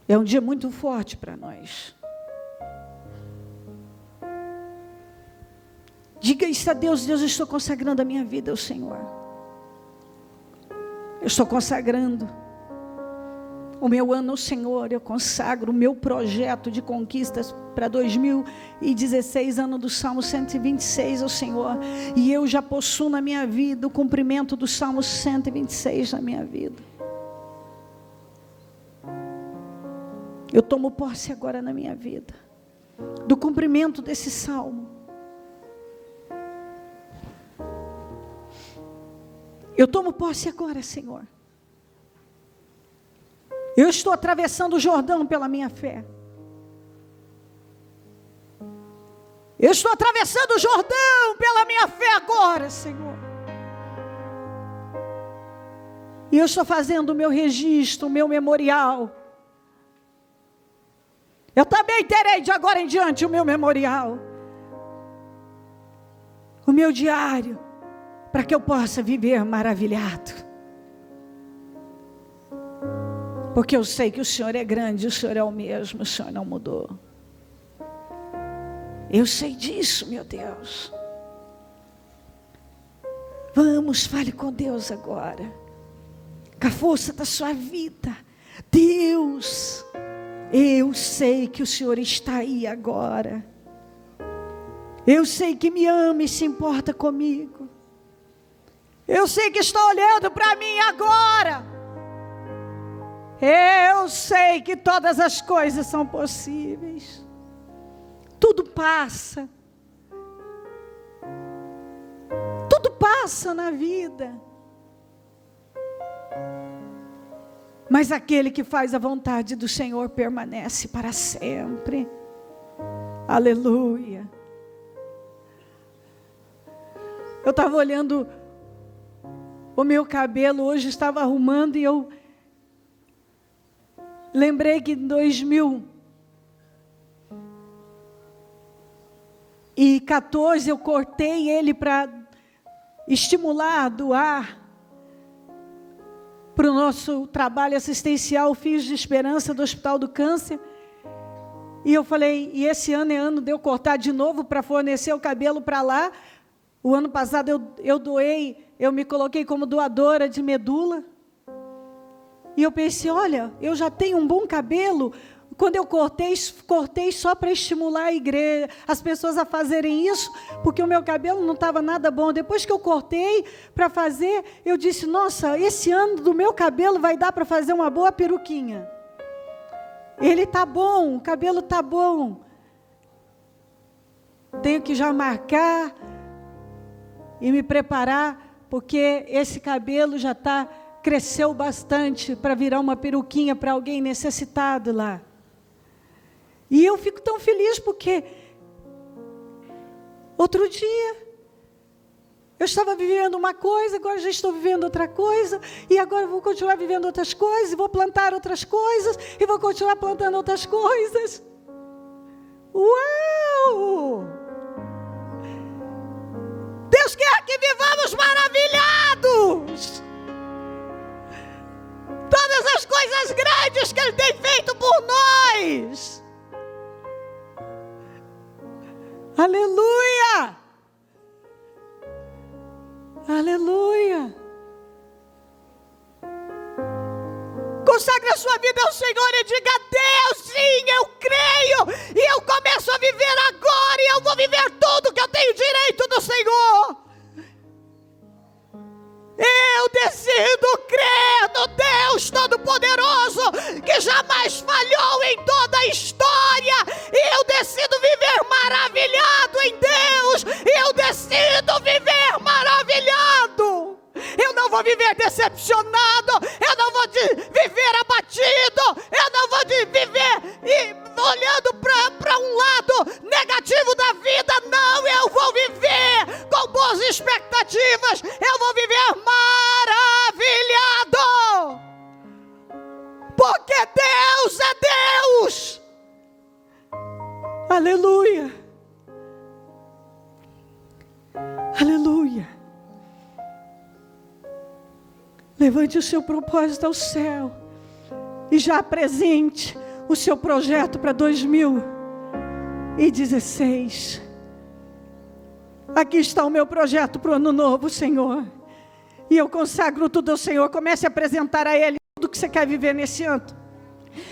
É um dia muito forte para nós. Diga isso a Deus: Deus, eu estou consagrando a minha vida ao Senhor. Eu estou consagrando o meu ano ao Senhor. Eu consagro o meu projeto de conquistas para 2016, ano do Salmo 126 ao Senhor. E eu já possuo na minha vida o cumprimento do Salmo 126 na minha vida. Eu tomo posse agora na minha vida do cumprimento desse salmo. Eu tomo posse agora, Senhor. Eu estou atravessando o Jordão pela minha fé. Eu estou atravessando o Jordão pela minha fé agora, Senhor. E eu estou fazendo o meu registro, o meu memorial. Eu também terei de agora em diante o meu memorial, o meu diário, para que eu possa viver maravilhado. Porque eu sei que o Senhor é grande, o Senhor é o mesmo, o Senhor não mudou. Eu sei disso, meu Deus. Vamos, fale com Deus agora, com a força da sua vida. Deus, eu sei que o Senhor está aí agora. Eu sei que me ama e se importa comigo. Eu sei que está olhando para mim agora. Eu sei que todas as coisas são possíveis. Tudo passa. Tudo passa na vida. Mas aquele que faz a vontade do Senhor permanece para sempre. Aleluia. Eu estava olhando o meu cabelo, hoje estava arrumando e eu lembrei que em 2014 eu cortei ele para estimular, doar para o nosso trabalho assistencial, Fios de Esperança do Hospital do Câncer. E eu falei, e esse ano é ano de eu cortar de novo para fornecer o cabelo para lá. O ano passado eu doei, eu me coloquei como doadora de medula. E eu pensei, olha, eu já tenho um bom cabelo. Quando eu cortei só para estimular a igreja, as pessoas a fazerem isso, porque o meu cabelo não estava nada bom. Depois que eu cortei para fazer, eu disse, nossa, esse ano do meu cabelo vai dar para fazer uma boa peruquinha. Ele está bom, o cabelo está bom. Tenho que já marcar e me preparar, porque esse cabelo já cresceu bastante para virar uma peruquinha para alguém necessitado lá. E eu fico tão feliz porque outro dia eu estava vivendo uma coisa, agora já estou vivendo outra coisa, e agora vou continuar vivendo outras coisas, e vou plantar outras coisas, e vou continuar plantando outras coisas. Uau! Deus quer que vivamos maravilhados. Todas as coisas grandes que Ele tem feito por nós. Aleluia! Aleluia! Consagre a sua vida ao Senhor e diga: Deus, sim, eu creio, e eu começo a viver agora, e eu vou viver tudo que eu tenho direito do Senhor. Eu decido crer no Deus Todo-Poderoso, que jamais falhou em toda a história, e eu decido viver maravilhado em Deus, e eu decido viver maravilhado. Eu não vou viver decepcionado, eu não vou viver abatido, eu não vou viver olhando para um lado negativo da vida. Não, eu vou viver com boas expectativas, eu vou viver maravilhado, porque Deus é Deus. Aleluia, aleluia. Levante o seu propósito ao céu e já apresente o seu projeto para 2016. Aqui está o meu projeto para o ano novo, Senhor. E eu consagro tudo ao Senhor. Comece a apresentar a Ele tudo que você quer viver nesse ano.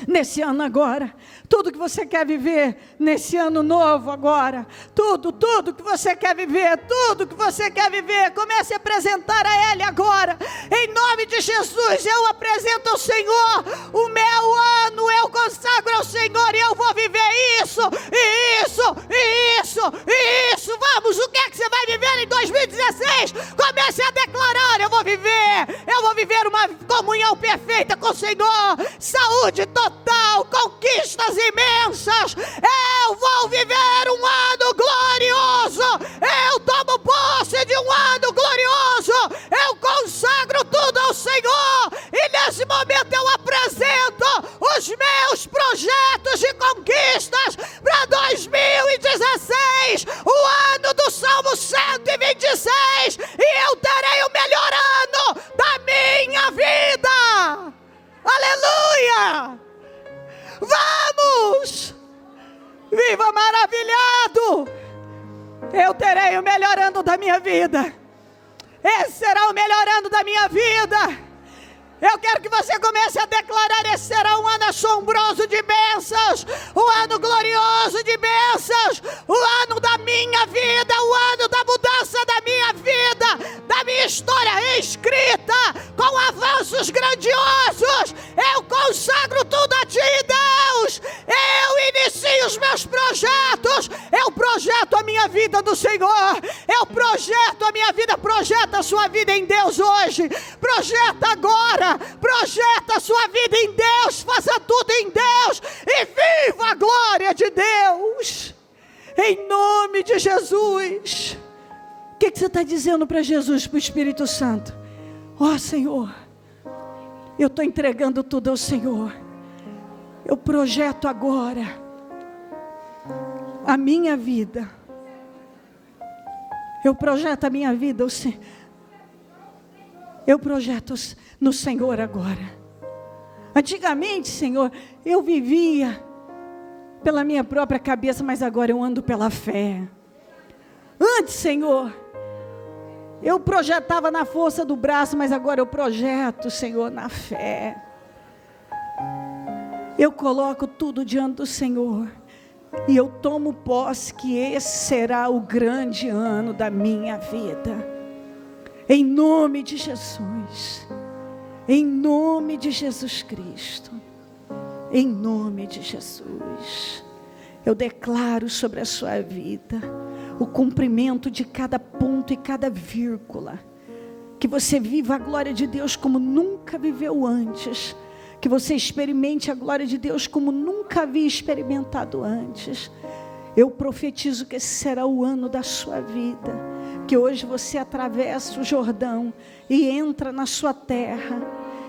Nesse ano agora, tudo que você quer viver nesse ano novo agora, tudo que você quer viver, tudo que você quer viver, comece a apresentar a Ele agora, em nome de Jesus. Eu apresento ao Senhor o meu ano, eu consagro ao Senhor, e eu vou viver isso, e isso, e isso, e isso. Vamos, o que é que você vai viver em 2016? Comece a declarar: eu vou viver uma comunhão perfeita com o Senhor, saúde total, conquistas imensas. Eu vou viver um ano glorioso. Eu tomo posse de um ano glorioso. Eu consagro tudo ao Senhor, e nesse momento eu apresento os meus projetos de conquistas para 2016, o ano do Salmo 126, e eu terei o melhor ano da minha vida. Aleluia! Vamos! Viva maravilhado! Eu terei o melhor ano da minha vida. Esse será o melhor ano da minha vida. Eu quero que você comece a declarar: esse será um ano assombroso de bênçãos, um ano glorioso de bênçãos, o ano da minha vida, o ano da mudança da minha vida, da minha história escrita, com avanços grandiosos. Eu consagro tudo a Ti, Deus. Eu inicio os meus projetos. Eu projeto a minha vida do Senhor. Eu projeto a minha vida. Projeta a sua vida em Deus hoje. Projeta agora. Projeta a sua vida em Deus. Faça tudo em Deus e viva a glória de Deus, em nome de Jesus. O que você está dizendo para Jesus, para o Espírito Santo? Ó Senhor, eu estou entregando tudo ao Senhor. Eu projeto agora a minha vida. Eu projeto a minha vida, eu projeto no Senhor agora. Antigamente, Senhor, eu vivia pela minha própria cabeça, mas agora eu ando pela fé. Antes, Senhor, eu projetava na força do braço, mas agora eu projeto, Senhor, na fé. Eu coloco tudo diante do Senhor e eu tomo posse que esse será o grande ano da minha vida. Em nome de Jesus, em nome de Jesus Cristo, em nome de Jesus, eu declaro sobre a sua vida o cumprimento de cada ponto e cada vírgula, que você viva a glória de Deus como nunca viveu antes, que você experimente a glória de Deus como nunca havia experimentado antes. Eu profetizo que esse será o ano da sua vida, que hoje você atravessa o Jordão e entra na sua terra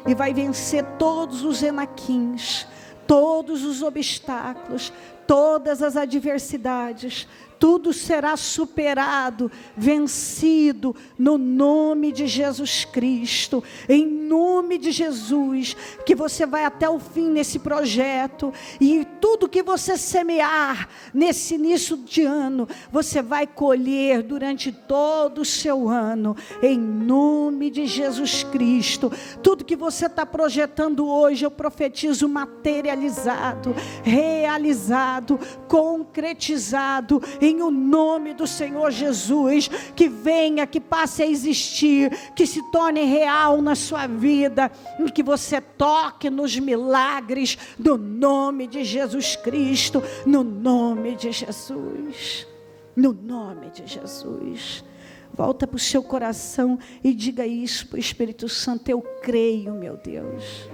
e vai vencer todos os enaquins, todos os obstáculos, todas as adversidades, Tudo será superado, vencido, no nome de Jesus Cristo. Em nome de Jesus, que você vai até o fim nesse projeto. E tudo que você semear nesse início de ano, você vai colher durante todo o seu ano. Em nome de Jesus Cristo. Tudo que você está projetando hoje, eu profetizo materializado, realizado, concretizado, em o nome do Senhor Jesus. Que venha, que passe a existir, que se torne real na sua vida, e que você toque nos milagres, no nome de Jesus Cristo, no nome de Jesus, no nome de Jesus. Volta para o seu coração e diga isso para o Espírito Santo: eu creio, meu Deus.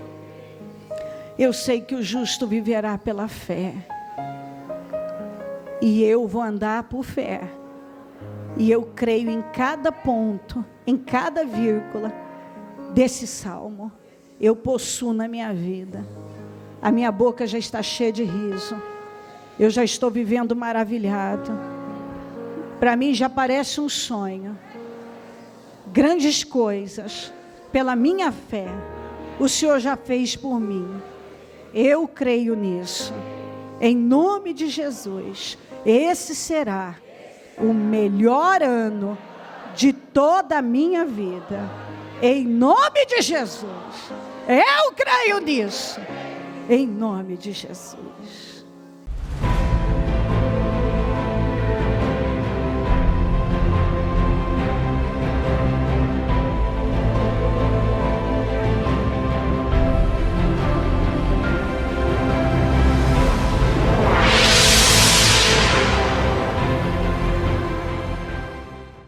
Eu sei que o justo viverá pela fé. E eu vou andar por fé. E eu creio em cada ponto, em cada vírgula desse salmo. Eu possuo na minha vida. A minha boca já está cheia de riso. Eu já estou vivendo maravilhado. Para mim já parece um sonho. Grandes coisas, pela minha fé, o Senhor já fez por mim. Eu creio nisso. Em nome de Jesus, esse será o melhor ano de toda a minha vida. Em nome de Jesus. Eu creio nisso. Em nome de Jesus.